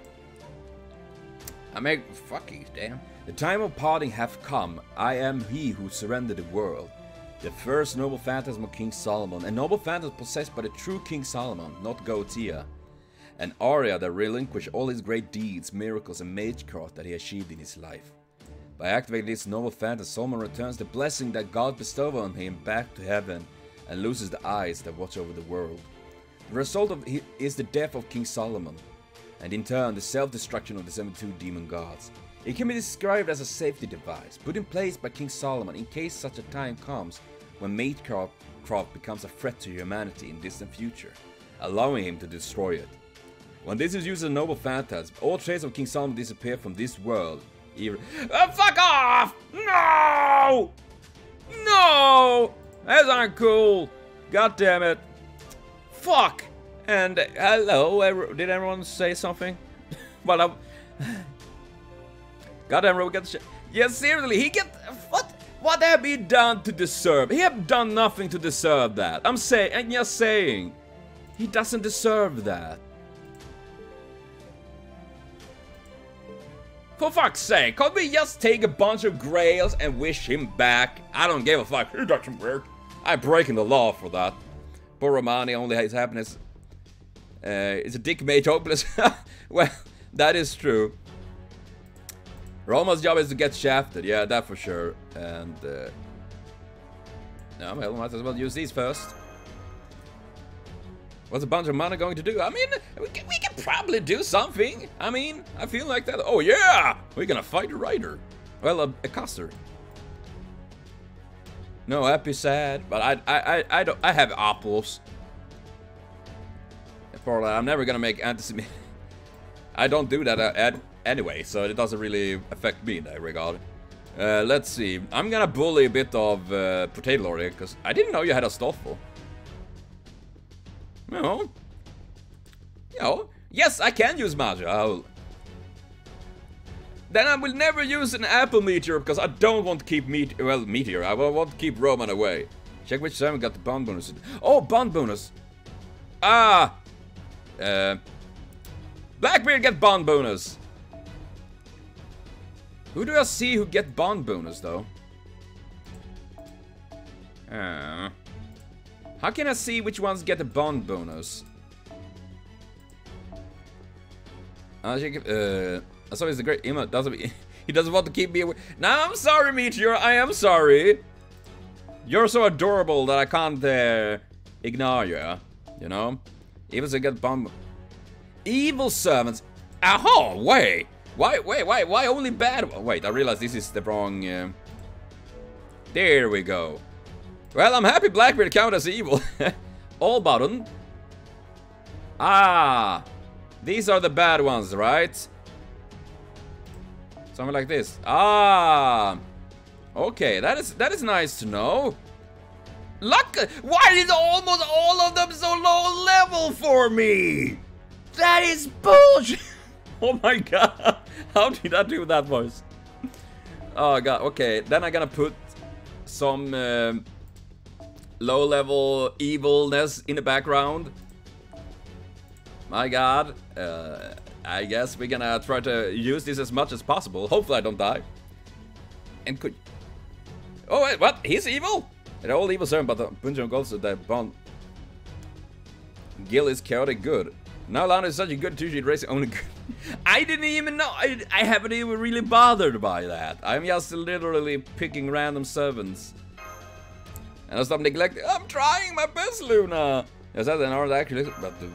S1: Fuck you, damn. The time of parting hath come. I am he who surrendered the world. The first noble phantasm of King Solomon, a noble phantasm possessed by the true King Solomon, not Gaotia. An Arya that relinquished all his great deeds, miracles, and magecraft that he achieved in his life. By activating this noble phantasm, Solomon returns the blessing that God bestowed on him back to heaven, and loses the eyes that watch over the world. The result of it is the death of King Solomon, and in turn the self-destruction of the 72 demon gods. It can be described as a safety device, put in place by King Solomon in case such a time comes when magecraft becomes a threat to humanity in distant future, allowing him to destroy it. When this is used as a noble phantasm, all traces of King Solomon disappear from this world. Fuck off! No! No! That's not cool! God damn it! Fuck! And hello, did everyone say something? Well, goddamn, Robo got the shit. Yeah, seriously, he get what have he done to deserve? He have done nothing to deserve that. I'm just saying, he doesn't deserve that. For fuck's sake, can't we just take a bunch of grails and wish him back? I don't give a fuck. He doesn't work. I'm breaking the law for that. Poor Romani only has happiness. Is a dick mage hopeless? Well, that is true. Roman's job is to get shafted, yeah, that for sure. And no, well, might as well use these first. What's a bunch of money going to do? I mean, we can probably do something. I mean, I feel like that. Oh yeah, we're gonna fight a rider. Well, a caster. No, happy, sad, but I have apples. For that, I'm never gonna make anti-Semitic. I don't do that
S2: anyway, so it doesn't really affect me in that regard. Let's see. I'm gonna bully a bit of Potato Lord here, because I didn't know you had a Stoffel. No. You know, yes, I can use Mage. Then I will never use an Apple Meteor, because I don't want to keep Meteor. I want to keep Roman away. Check which time we got the bond bonus. Oh, bond bonus. Ah! Blackbeard get bond bonus. Who do I see who get bond bonus, though? How can I see which ones get the bond bonus? That's always the great emo. He doesn't want to keep me away. No, I'm sorry, Meteor. I am sorry. You're so adorable that I can't ignore you. You know? Even to get bomb. Evil servants. Oh, wait. Why only bad? Wait, I realize this is the wrong. There we go. Well, I'm happy Blackbeard count as evil. All button. Ah, these are the bad ones, right? Something like this. Ah, okay, that is nice to know. Luck. Why is almost all of them so low level for me? That is bullshit. Oh my god, how did I do that voice? Oh god, okay, then I'm gonna put some low level evilness in the background. My god, I guess we're gonna try to use this as much as possible. Hopefully I don't die. And could... Oh wait, what? He's evil? They're all evil servant, but the Bunjo goes to that bond. Gil is chaotic good. Now Lana is such a good 2-sheet racing only good. I didn't even know. I haven't even really bothered by that. I'm just literally picking random servants. And I stop neglecting. I'm trying my best, Luna. Yes, that's an art actually. But the...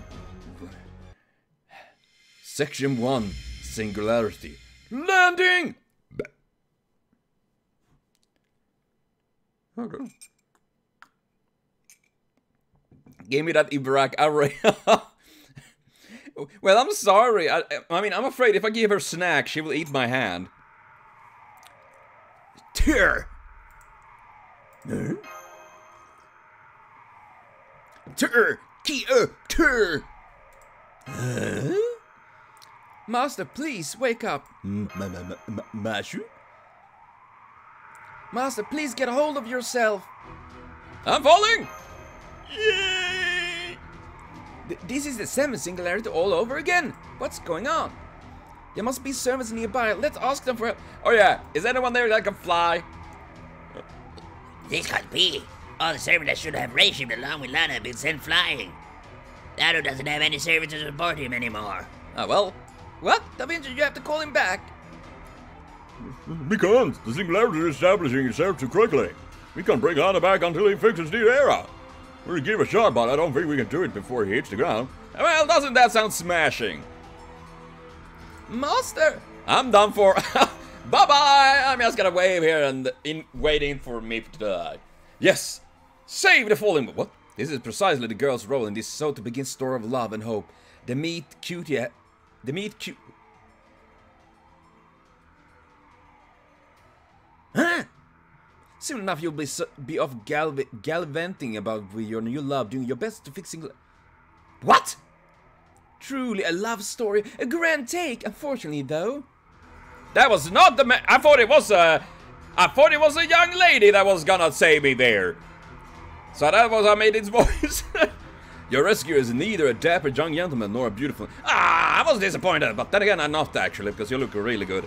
S2: Section 1, Singularity. Landing! Okay. Give me that Ibarak array. Well, I'm sorry. I mean, I'm afraid if I give her snack, she will eat my hand. Tear! Tear! Tear!
S1: Master, please, wake up.
S2: Mashu?
S1: Master, please get a hold of yourself.
S2: I'm falling!
S1: Yay! This is the 7th Singularity all over again. What's going on? There must be servants nearby. Let's ask them for help.
S2: Oh yeah, is anyone there that can fly?
S3: This can't be. All the servants that should have race shipped along with Lana have been sent flying. Lana doesn't have any servants to support him anymore.
S2: Ah, well.
S1: What? Da Vinci, you have to call him back.
S2: We can't. The Singularity is establishing itself too quickly. We can't bring Lana back until he fixes the error. We'll give a shot, but I don't think we can do it before he hits the ground. Well, doesn't that sound smashing?
S1: Master!
S2: I'm done for. Bye-bye! I'm just gonna wave here and waiting for me to die. Yes! Save the fallen... What?
S1: This is precisely the girl's role in this so to begin story of love and hope. The meet cutie... Huh? Soon enough you'll be off gallivanting about with your new love, doing your best to fixing... What? Truly a love story, a grand take, unfortunately though.
S2: That was not the I thought it was a young lady that was gonna save me there. So that was I made its voice.
S1: Your rescuer is neither a dapper young gentleman nor a beautiful...
S2: Ah, I was disappointed, but then again I'm not actually, because you look really good.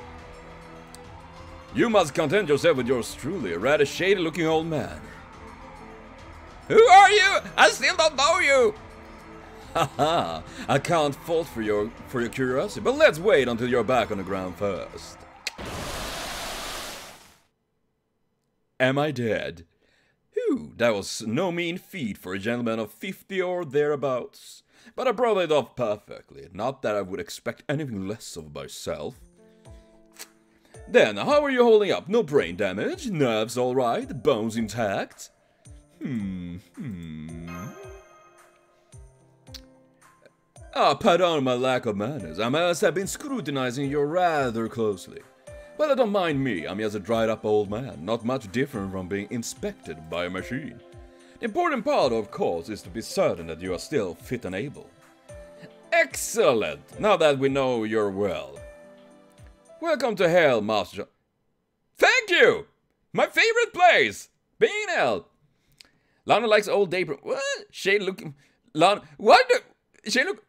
S1: You must content yourself with yours truly, a rather shady-looking old man.
S2: Who are you? I still don't know you.
S1: Haha, I can't fault for your curiosity, but let's wait until you're back on the ground first. Am I dead? Whew, that was no mean feat for a gentleman of 50 or thereabouts. But I brought it off perfectly, not that I would expect anything less of myself. Then, how are you holding up? No brain damage? Nerves alright? Bones intact?
S2: Pardon my lack of manners. I must have been scrutinizing you rather closely. Well, don't mind me. I'm just a dried-up old man, not much different from being inspected by a machine. The important part, of course, is to be certain that you are still fit and able. Excellent! Now that we know you're well. Welcome to hell, Master. Thank you! My favorite place! Being hell. Lana likes old day. What? Shane looking. Lana. What? Shane look.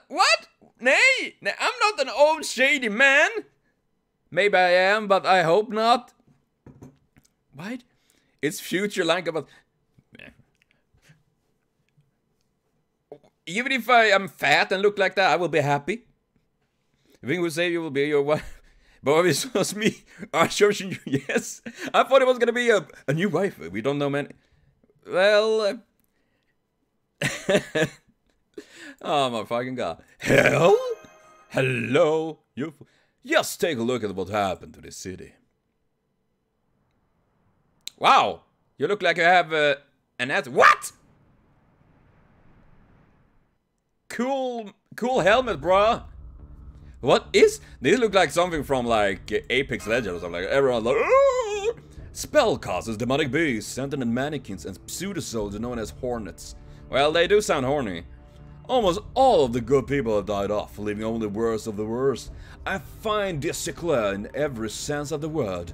S2: What? Nay! I'm not an old shady man! Maybe I am, but I hope not. What? It's future like about. Even if I am fat and look like that, I will be happy. I think we'll say you will be your wife. But if it was me, yes. I thought it was gonna be a new wife. We don't know many. Well. Oh my fucking god. Hell? Hello? You. Just take a look at what happened to this city. Wow. You look like you have an ass. What? Cool helmet, bruh. What is? These look like something from like Apex Legends or something. Like everyone's like, oh! Spellcasters, demonic beasts, sentient mannequins, and pseudo-soldiers known as hornets. Well, they do sound horny. Almost all of the good people have died off, leaving only the worst of the worst. I find this secular in every sense of the word.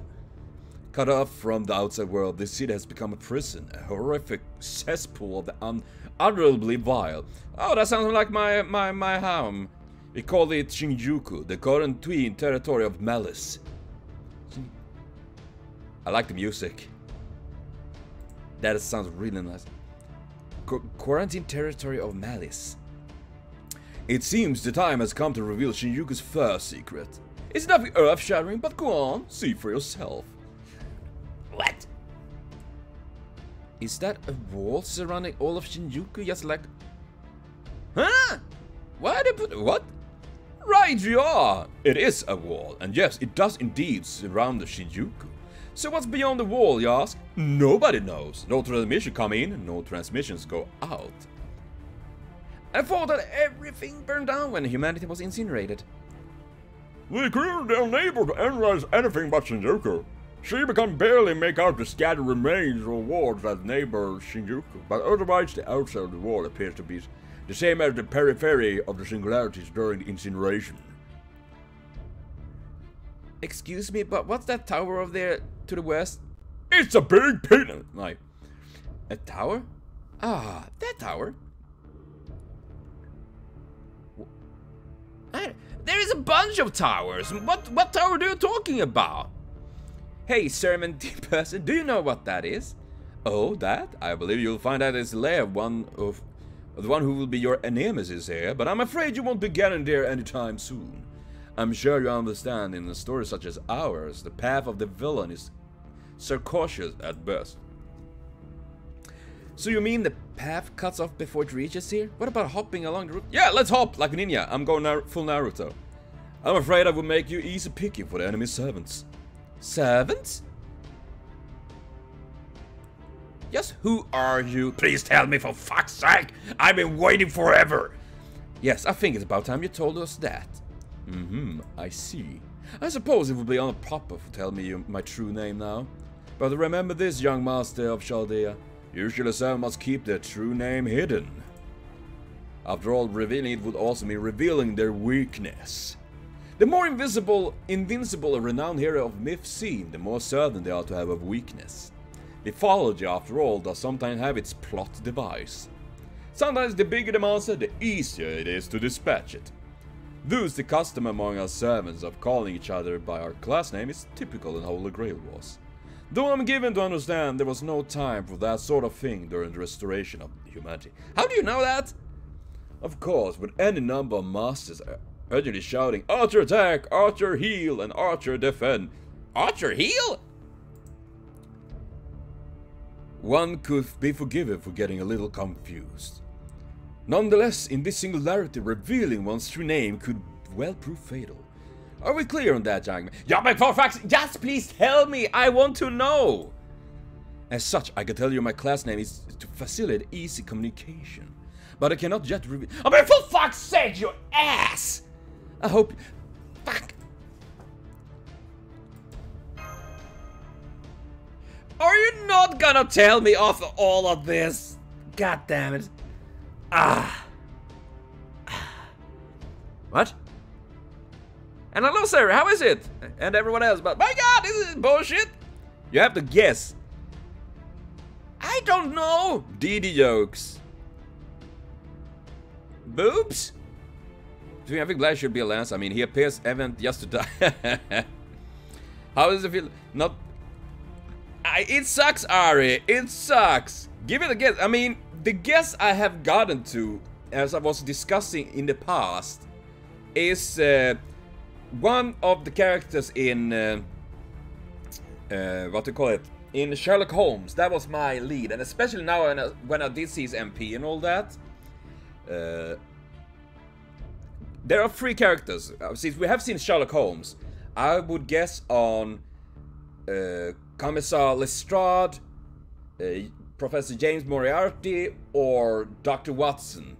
S2: Cut off from the outside world, this city has become a prison, a horrific cesspool of the unutterably vile. Oh, that sounds like my home. We call it Shinjuku, the current twin territory of Malice. I like the music. That sounds really nice. Quarantine territory of Malice. It seems the time has come to reveal Shinjuku's first secret. It's nothing earth-shattering, but go on, see for yourself. What? Is that a wall surrounding all of Shinjuku? Just like... Huh? Why they put... What? Right you are! It is a wall, and yes, it does indeed surround the Shinjuku. So what's beyond the wall, you ask? Nobody knows. No transmission come in, no transmissions go out. I thought that everything burned down when humanity was incinerated.
S4: We cleared their neighbor to analyze anything but Shinjuku. She can barely make out the scattered remains of walls that neighbor Shinjuku, but otherwise the outside of the wall appears to be the same as the periphery of the singularities during the incineration.
S2: Excuse me, but what's that tower over there to the west?
S4: It's a big peanut!
S2: Like, a tower? Ah, that tower? There is a bunch of towers. What tower are you talking about? Hey, servant person, do you know what that is? Oh, that? I believe you'll find out is the lair of the one who will be your nemesis here, but I'm afraid you won't be getting there anytime soon. I'm sure you understand in a story such as ours, the path of the villain is circuitous at best. So you mean the path cuts off before it reaches here? What about hopping along the route? Yeah, let's hop like a ninja. I'm going full Naruto. I'm afraid I would make you easy picking for the enemy servants. Servants? Yes, who are you?
S4: Please tell me for fuck's sake! I've been waiting forever!
S2: Yes, I think it's about time you told us that. I see. I suppose it would be improper to tell me my true name now. But remember this, young master of Chaldea. Usually some must keep their true name hidden. After all, revealing it would also mean revealing their weakness. The more invincible a renowned hero of myth seem, the more certain they are to have a weakness. Mythology, after all, does sometimes have its plot device. Sometimes the bigger the monster, the easier it is to dispatch it. Thus, the custom among us servants of calling each other by our class name is typical in Holy Grail Wars. Though I'm given to understand there was no time for that sort of thing during the restoration of humanity. How do you know that? Of course, with any number of masters urgently shouting, Archer attack, Archer heal, and Archer defend. Archer heal? One could be forgiven for getting a little confused. Nonetheless, in this singularity, revealing one's true name could well prove fatal. Are we clear on that, young man? Yeah, but for facts, just please tell me, I want to know! As such, I can tell you my class name is to facilitate easy communication. but I cannot yet reveal. I mean, for fuck's sake, you ass! I hope. Fuck. Are you not gonna tell me after all of this? God damn it. Ah. What? And hello, sir, how is it? And everyone else, but my god, this is bullshit. You have to guess. I don't know. DD jokes. Boobs? I think Black should be a lance. I mean, he appears event just to die. How does it feel? Not. It sucks, Ari. It sucks. Give it a guess. I mean, the guess I have gotten to, as I was discussing in the past, is one of the characters in what do you call it? In Sherlock Holmes. That was my lead, and especially now when I did see his MP and all that. There are 3 characters. Since we have seen Sherlock Holmes, I would guess on Commissar Lestrade, Professor James Moriarty, or Dr. Watson.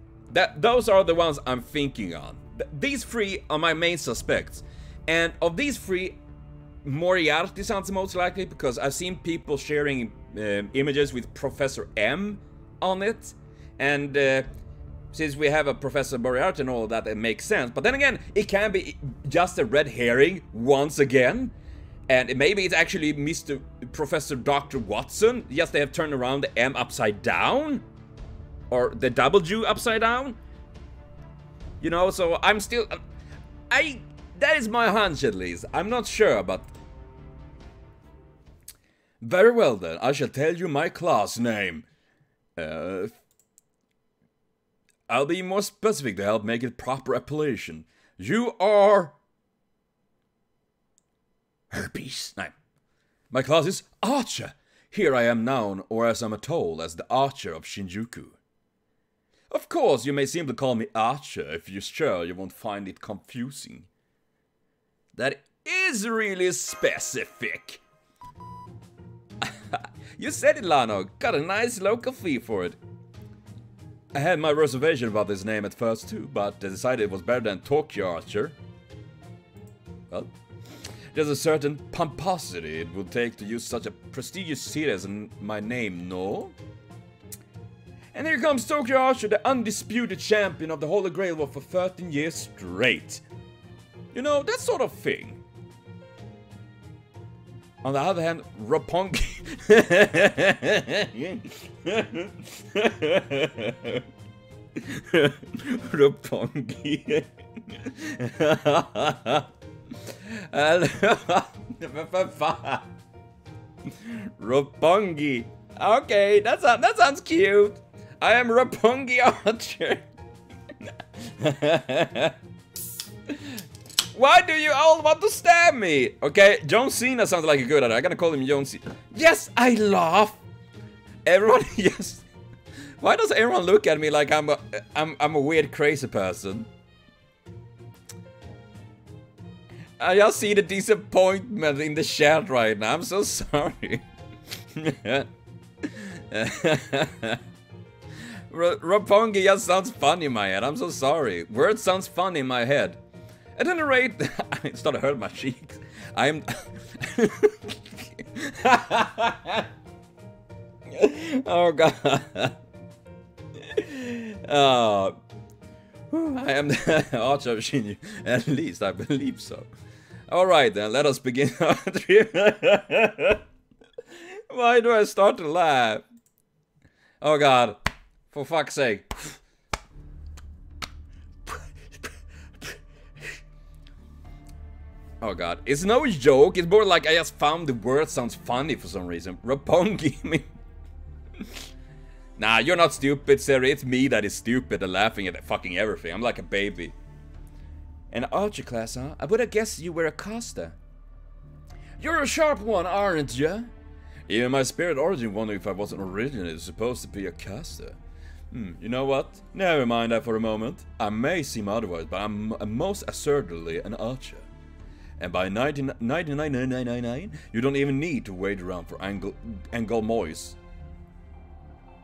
S2: Those are the ones I'm thinking on. These 3 are my main suspects. And of these 3, Moriarty sounds most likely, because I've seen people sharing images with Professor M on it. And since we have a Professor Moriarty and all of that, it makes sense. But then again, it can be just a red herring once again. And maybe it's actually Mr. Professor Dr. Watson. Yes, they have turned around the M upside down. Or the W upside down. You know, so I'm still... that is my hunch at least. I'm not sure, but... Very well then, I shall tell you my class name. I'll be more specific to help make it proper appellation. You are... Herpes. No. My class is Archer. Here I am known, or as I'm told, as the Archer of Shinjuku. Of course, you may simply call me Archer if you're sure you won't find it confusing. That is really specific. You said it, Lanok. Got a nice local fee for it. I had my reservation about this name at first too, but I decided it was better than Tokyo Archer. Well, there's a certain pomposity it would take to use such a prestigious city as my name, no? And here comes Tokyo Archer, the undisputed champion of the Holy Grail War for 13 years straight. You know, that sort of thing. On the other hand, Roppongi... Roppongi... Roppongi. Okay, that sounds cute. I am Roppongi Archer. Why do you all want to stab me? Okay, John Cena sounds like a good idea. I'm gonna call him John Cena. Yes, I laugh. Everyone, yes. Why does everyone look at me like I'm a weird, crazy person? I just see the disappointment in the chat right now. I'm so sorry. Roppongi just sounds funny in my head. I'm so sorry. Word sounds funny in my head. At any rate, I started hurting my cheeks. I'm... Oh god. I am the Archer of Shinju. At least I believe so. Alright then, let us begin our trip. Why do I start to laugh? Oh god. For fuck's sake. Oh god. It's no joke. It's more like I just found the word sounds funny for some reason. Roppongi. Nah, you're not stupid, Siri. It's me that is stupid and laughing at fucking everything. I'm like a baby. An archer class, huh? I would have guessed you were a caster. You're a sharp one, aren't you? Even my spirit origin wondered if I wasn't originally supposed to be a caster. You know what? Never mind that for a moment. I may seem otherwise, but I'm most assuredly an archer. And by 99.999, you don't even need to wait around for Angle Moise.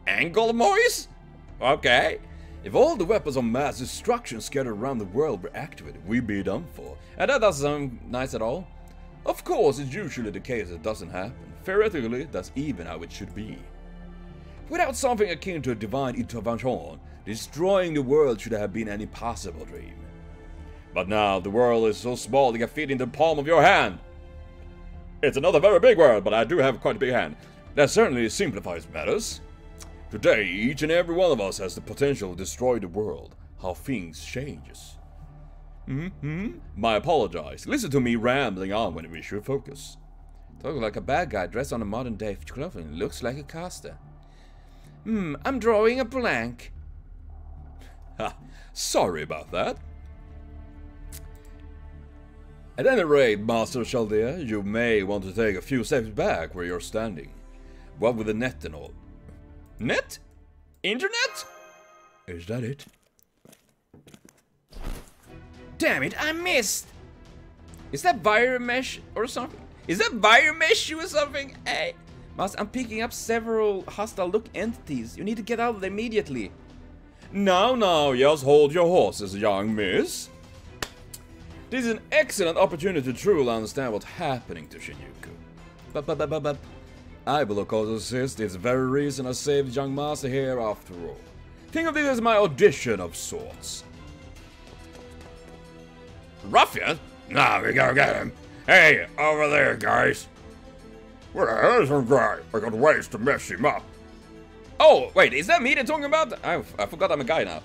S2: Angle Moise? Okay. If all the weapons of mass destruction scattered around the world were activated, we'd be done for. And that doesn't sound nice at all. Of course, it's usually the case that doesn't happen. Theoretically, that's even how it should be. Without something akin to a divine intervention, destroying the world should have been an impossible dream. But now, the world is so small it can fit in the palm of your hand. It's not a very big world, but I do have quite a big hand. That certainly simplifies matters. Today, each and every one of us has the potential to destroy the world. How things changes. My apologize. Listen to me rambling on when we should focus.
S1: Talking like a bad guy dressed on a modern day clothing. Looks like a caster. I'm drawing a blank.
S2: Ha, sorry about that. At any rate, Master Chaldea, you may want to take a few steps back where you're standing. What with the net and all. Net? Internet? Is that it?
S1: Damn it, I missed! Is that wire mesh or something? Is that wire mesh or something? Hey, Master, I'm picking up several hostile look entities. You need to get out of there immediately.
S2: Now, just hold your horses, young miss. This is an excellent opportunity to truly understand what's happening to Shinjuku. But I will of course assist. It's the very reason I saved young master here after all. Think of this as my audition of sorts.
S4: Ruffian? Nah, we gotta get him. Hey, over there, guys. Where the hell is some guy? I got ways to mess him up.
S2: Oh, wait, is that me they're talking about? I forgot I'm a guy now.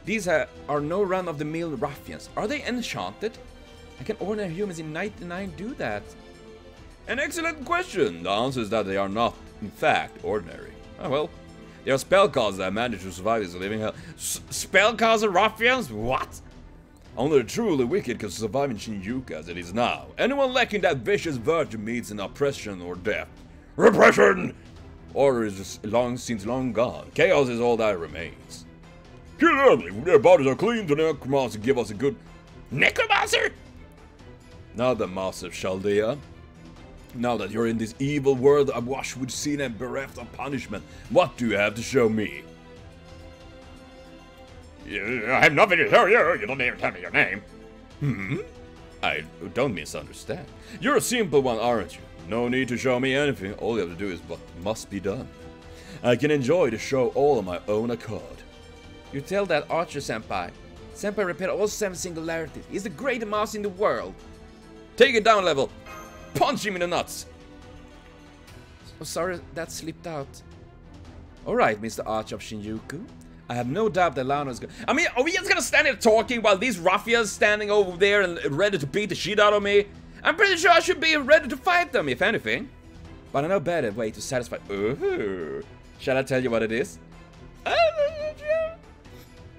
S1: These are no run-of-the-mill ruffians. Are they enchanted? How can ordinary humans in 99 do that?
S2: An excellent question. The answer is that they are not, in fact, ordinary. Oh well. They are spellcasters that manage to survive this living hell. Spellcaster ruffians? What? Only the truly wicked can survive in Shinjuku as it is now. Anyone lacking that vicious virtue meets in oppression or death. Repression! Order is since long gone. Chaos is all that remains.
S4: Kill them! If their bodies are clean, the necromancer give us a good...
S3: Necromancer?
S2: Now then, Master Chaldea. Now that you're in this evil world awash with sin and bereft of punishment, what do you have to show me?
S4: I have nothing to show you. You don't even tell me your name.
S2: I don't misunderstand. You're a simple one, aren't you? No need to show me anything. All you have to do is what must be done. I can enjoy the show all on my own accord.
S1: You tell that Archer Senpai. Senpai repaired all 7 singularities. He's the greatest master in the world.
S2: Take it down level. Punch him in the nuts.
S1: Oh, sorry, that slipped out. Alright, Mr. Arch of Shinjuku. I have no doubt that Lano is good.
S2: I mean, are we just gonna stand there talking while these ruffians standing over there and ready to beat the shit out of me? I'm pretty sure I should be ready to fight them, if anything.
S1: But I know a better way to satisfy...
S2: Ooh. Shall I tell you what it is?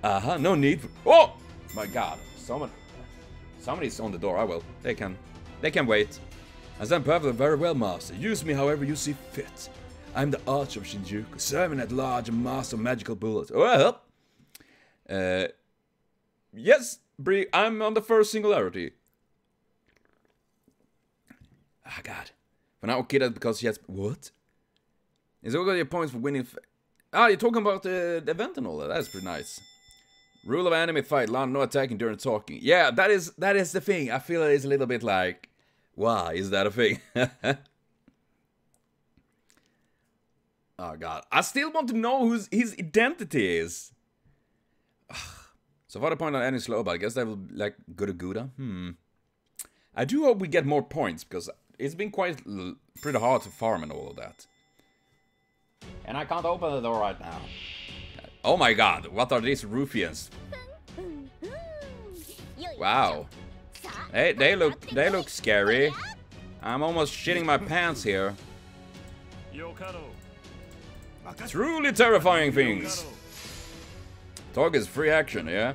S2: No need for... Oh! My god. Somebody's on the door. I will. They can wait. I stand perfectly very well, Master. Use me however you see fit. I'm the Arch of Shinjuku, serving at large and master of magical bullets. Well, yes, Bree, I'm on the first singularity. Ah, God. For now, okay, that's because she has... What? Is all your points for winning... you're talking about the event and all that. That's pretty nice. Rule of enemy fight, no attacking during talking. Yeah, that is the thing. I feel it's a little bit like... Why is that a thing? Oh god, I still want to know who his identity is. So far the point on any slow, but I guess that will like Gouda. I do hope we get more points, because it's been pretty hard to farm and all of that. And I can't open the door right now. Oh my god, what are these ruffians? Wow. Hey, they look scary. I'm almost shitting my pants here. Truly terrifying things. Talk is free action, yeah?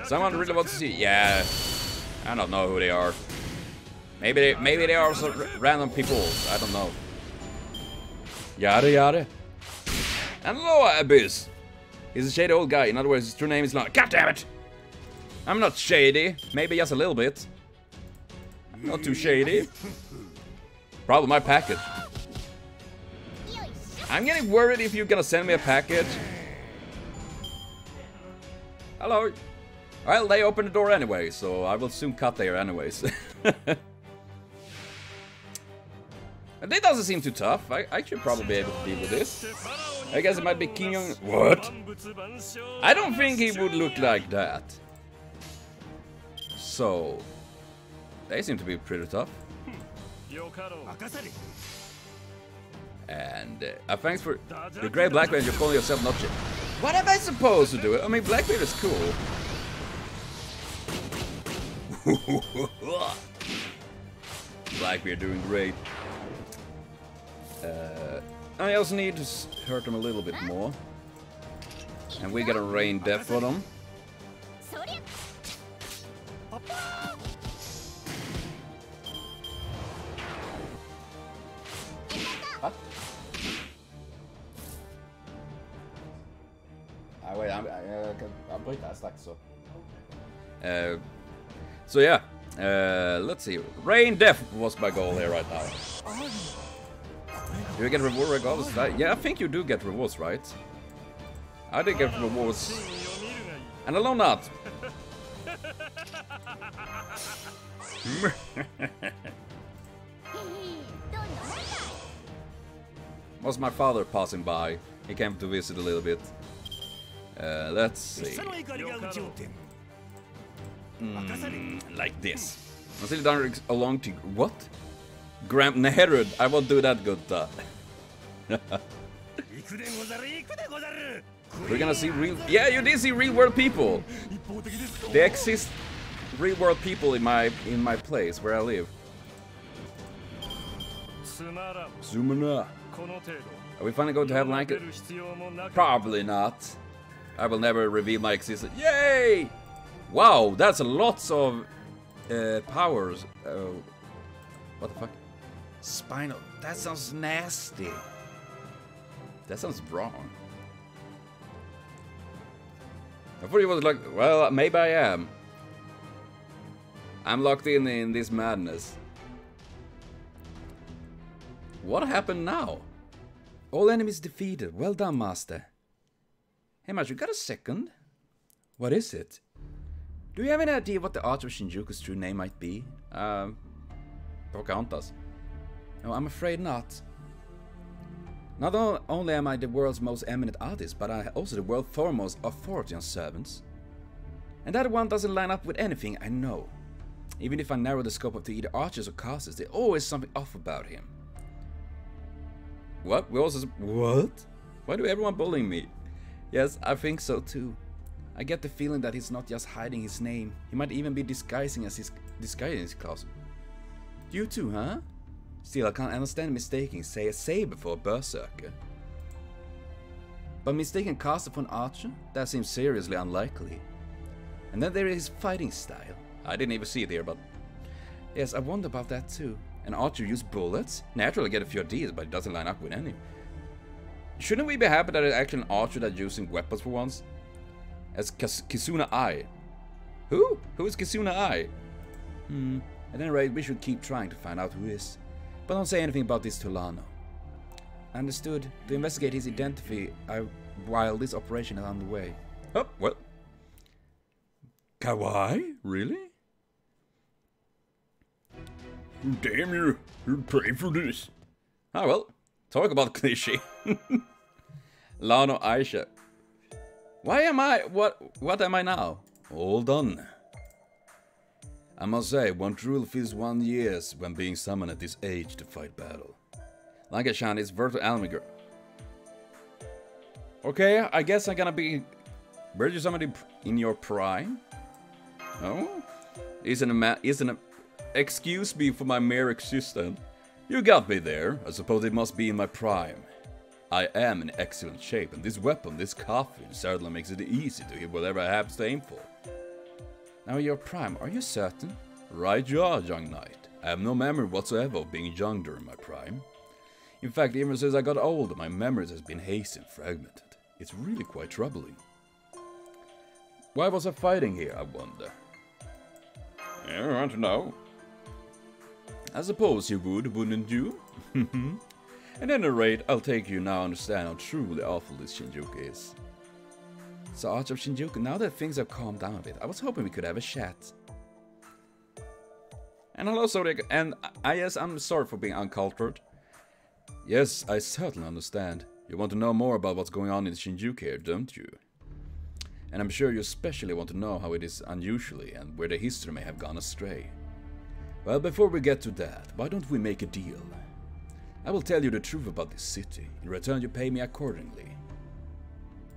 S2: Someone really wants to see. Yeah, I don't know who they are. Maybe they are also random people. I don't know. Yada yada. And Loa Abyss. He's a shady old guy. In other words, his true name is not. God damn it! I'm not shady. Maybe just a little bit. Not too shady. Probably my package. I'm getting worried if you're gonna send me a package. Hello. Well, they opened the door anyway, so I will soon cut there anyways. And it doesn't seem too tough. I should probably be able to deal with this. I guess it might be King Young. What? I don't think he would look like that. So, they seem to be pretty tough. And thanks for the great Blackbeard. You're calling yourself not shit. What am I supposed to do? I mean, Blackbeard is cool. Blackbeard doing great. I also need to hurt them a little bit more. And we got a rain death for them. What? Wait, I'll break that stack so. So yeah, let's see. Rain death was my goal here right now. Do you get reward regardless of that? Yeah, I think you do get rewards, right? I did get rewards. And alone not. Was my father passing by? He came to visit a little bit. Let's see. Like this. I'm still down along to what? Graham Neherud. I won't do that good. We're gonna see real. Yeah, you did see real world people. They exist. Real world people in my place where I live. Sumana. Are we finally going to have like it? Probably not. I will never reveal my existence. Yay! Wow, that's lots of powers. What the fuck? Spinal. That sounds nasty. That sounds wrong. I thought it was like, well, maybe I am. I'm locked in this madness. What happened now? All enemies defeated. Well done, Master. Hey, Mage, you got a second? What is it? Do you have any idea what the Archer of Shinjuku's true name might be? Precautions. No, I'm afraid not. Not only am I the world's most eminent artist, but I'm also the world's foremost authority on servants. And that one doesn't line up with anything I know. Even if I narrow the scope of to either archers or casters, there's always something off about him. What? We also... What? Why do everyone bullying me? Yes, I think so too. I get the feeling that he's not just hiding his name. He might even be disguising his class. You too, huh? Still, I can't understand mistaking, say, a saber for a berserker. But mistaking caster for an archer? That seems seriously unlikely. And then there is his fighting style. I didn't even see it here, but... Yes, I wonder about that too. An archer uses bullets? Naturally get a few ideas, but it doesn't line up with any. Shouldn't we be happy that it's actually an archer that's using weapons for once? As Kisuna Ai. Who? Who is Kisuna Ai? At any rate, we should keep trying to find out who is. But don't say anything about this to Lano. Understood. To investigate his identity while this operation is underway. Oh, what? Kawaii? Really?
S4: Damn you! You'd pay for this.
S2: Ah well, talk about cliche. Lano Aisha. Why am I? What am I now? All done. I must say, one truly feels 1 year when being summoned at this age to fight battle. Like a Shan, it's virtual Almiger. Okay, I guess I'm gonna be. Were you somebody in your prime? Oh, isn't excuse me for my mere existence. You got me there. I suppose it must be in my prime. I am in excellent shape, and this weapon, this coffin, certainly makes it easy to hit whatever I have to aim for. Now your prime, are you certain? Right you are, young knight. I have no memory whatsoever of being young during my prime. In fact, even since I got older, my memories has been hazy and fragmented. It's really quite troubling. Why was I fighting here, I wonder?
S4: I want to know.
S2: I suppose you would, wouldn't you? At any rate, I'll take you now understand how truly awful this Shinjuku is. So Arch of Shinjuku, now that things have calmed down a bit, I was hoping we could have a chat. And hello Zodiac, and yes, I'm sorry for being uncultured. Yes, I certainly understand. You want to know more about what's going on in Shinjuku here, don't you? And I'm sure you especially want to know how it is unusually and where the history may have gone astray. Well, before we get to that, why don't we make a deal? I will tell you the truth about this city. In return, you pay me accordingly.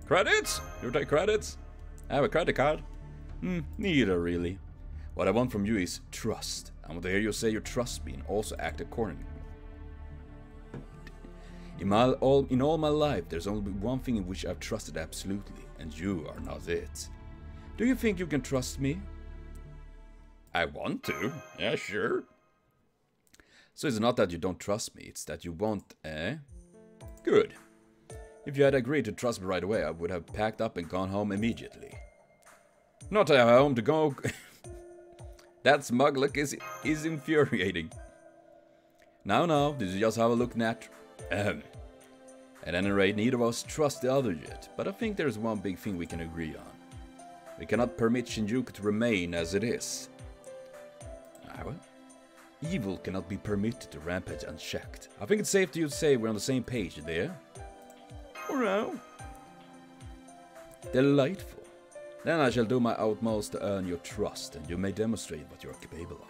S2: Credits? You take credits? I have a credit card. Neither really. What I want from you is trust. I want to hear you say you trust me and also act accordingly. In all my life, there's only one thing in which I've trusted absolutely, and you are not it. Do you think you can trust me? I want to. Yeah, sure. So it's not that you don't trust me, it's that you won't, eh? Good. If you had agreed to trust me right away, I would have packed up and gone home immediately. Not to have a home to go. That smug look is infuriating. Now, this is just how I look natural. At any rate, neither of us trust the other yet, but I think there is one big thing we can agree on. We cannot permit Shinjuku to remain as it is. Well, evil cannot be permitted to rampage unchecked. I think it's safe to say we're on the same page there. Alright. Delightful. Then I shall do my utmost to earn your trust, and you may demonstrate what you are capable of.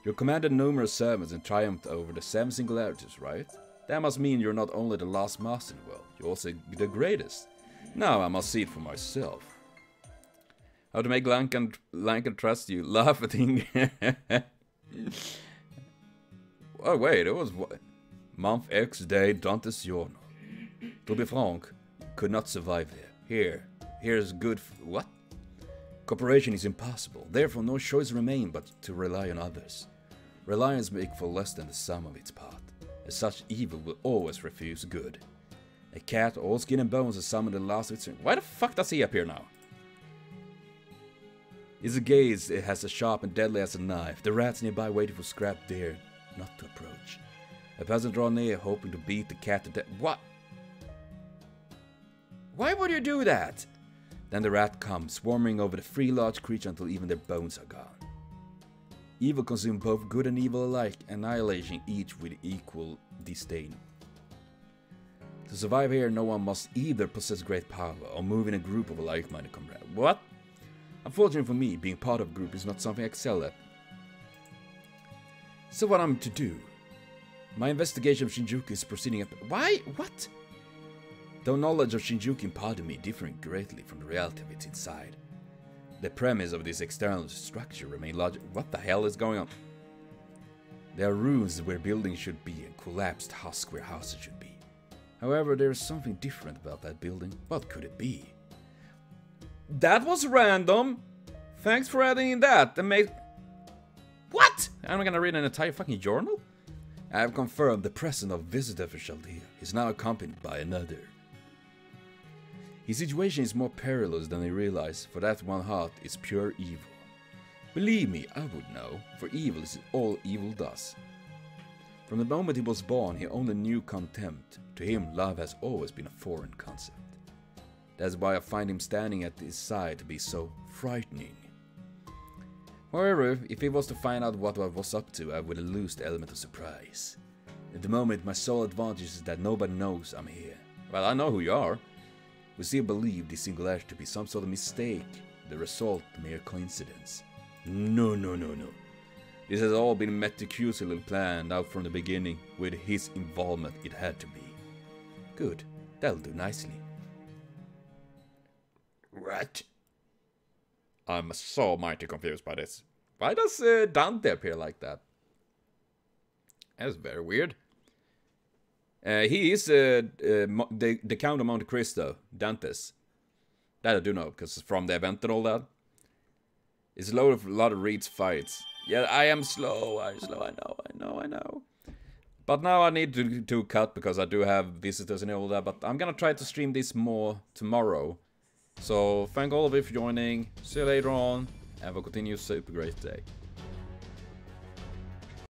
S2: You commanded numerous servants and triumphed over the 7 Singularities, right? That must mean you're not only the last master in the world, you're also the greatest. Now I must see it for myself. How to make Lankan trust you? Laughing. Oh wait, it was what? Month X day Dante's Giorno. To be frank, could not survive there. Here's good what? Cooperation is impossible, therefore no choice remains but to rely on others. Reliance makes for less than the sum of its part. As such, evil will always refuse good. A cat, all skin and bones, is summoned the last of its... Why the fuck does he appear now? His gaze has as sharp and deadly as a knife. The rats nearby waiting for scrap dare not to approach. A peasant draw near, hoping to beat the cat to death. What? Why would you do that? Then the rat comes, swarming over the 3 large creatures until even their bones are gone. Evil consumes both good and evil alike, annihilating each with equal disdain. To survive here, no one must either possess great power or move in a group of like-minded comrades. What? Unfortunately for me, being part of a group is not something I excel at. So what I'm to do? My investigation of Shinjuku is proceeding up. Why? What? Though knowledge of Shinjuku imparted me differing greatly from the reality of its inside. The premise of this external structure remains logical. What the hell is going on? There are ruins where buildings should be and collapsed husks where houses should be. However, there is something different about that building. What could it be? That was random! Thanks for adding in that. What? Am I gonna read an entire fucking journal? I have confirmed the presence of a visitor for Chaldea. He's now accompanied by another. His situation is more perilous than I realize, for that one heart is pure evil. Believe me, I would know, for evil is all evil does. From the moment he was born, he only knew contempt. To him, love has always been a foreign concept. That's why I find him standing at his side to be so frightening. However, if he was to find out what I was up to, I would lose the element of surprise. At the moment, my sole advantage is that nobody knows I'm here. Well, I know who you are. We still believe this singularity to be some sort of mistake, the result mere coincidence. No. This has all been meticulously planned out from the beginning. With his involvement, it had to be. Good, that'll do nicely. What? I'm so mighty confused by this. Why does Dante appear like that? That's very weird. He is the Count of Monte Cristo, Dantes. That I do know, because it's from the event and all that. It's a lot of Reed's fights. Yeah, I am slow, I know. But now I need to cut, because I do have visitors and all that. But I'm gonna try to stream this more tomorrow. So, thank all of you for joining. See you later on. Have a continued super great day.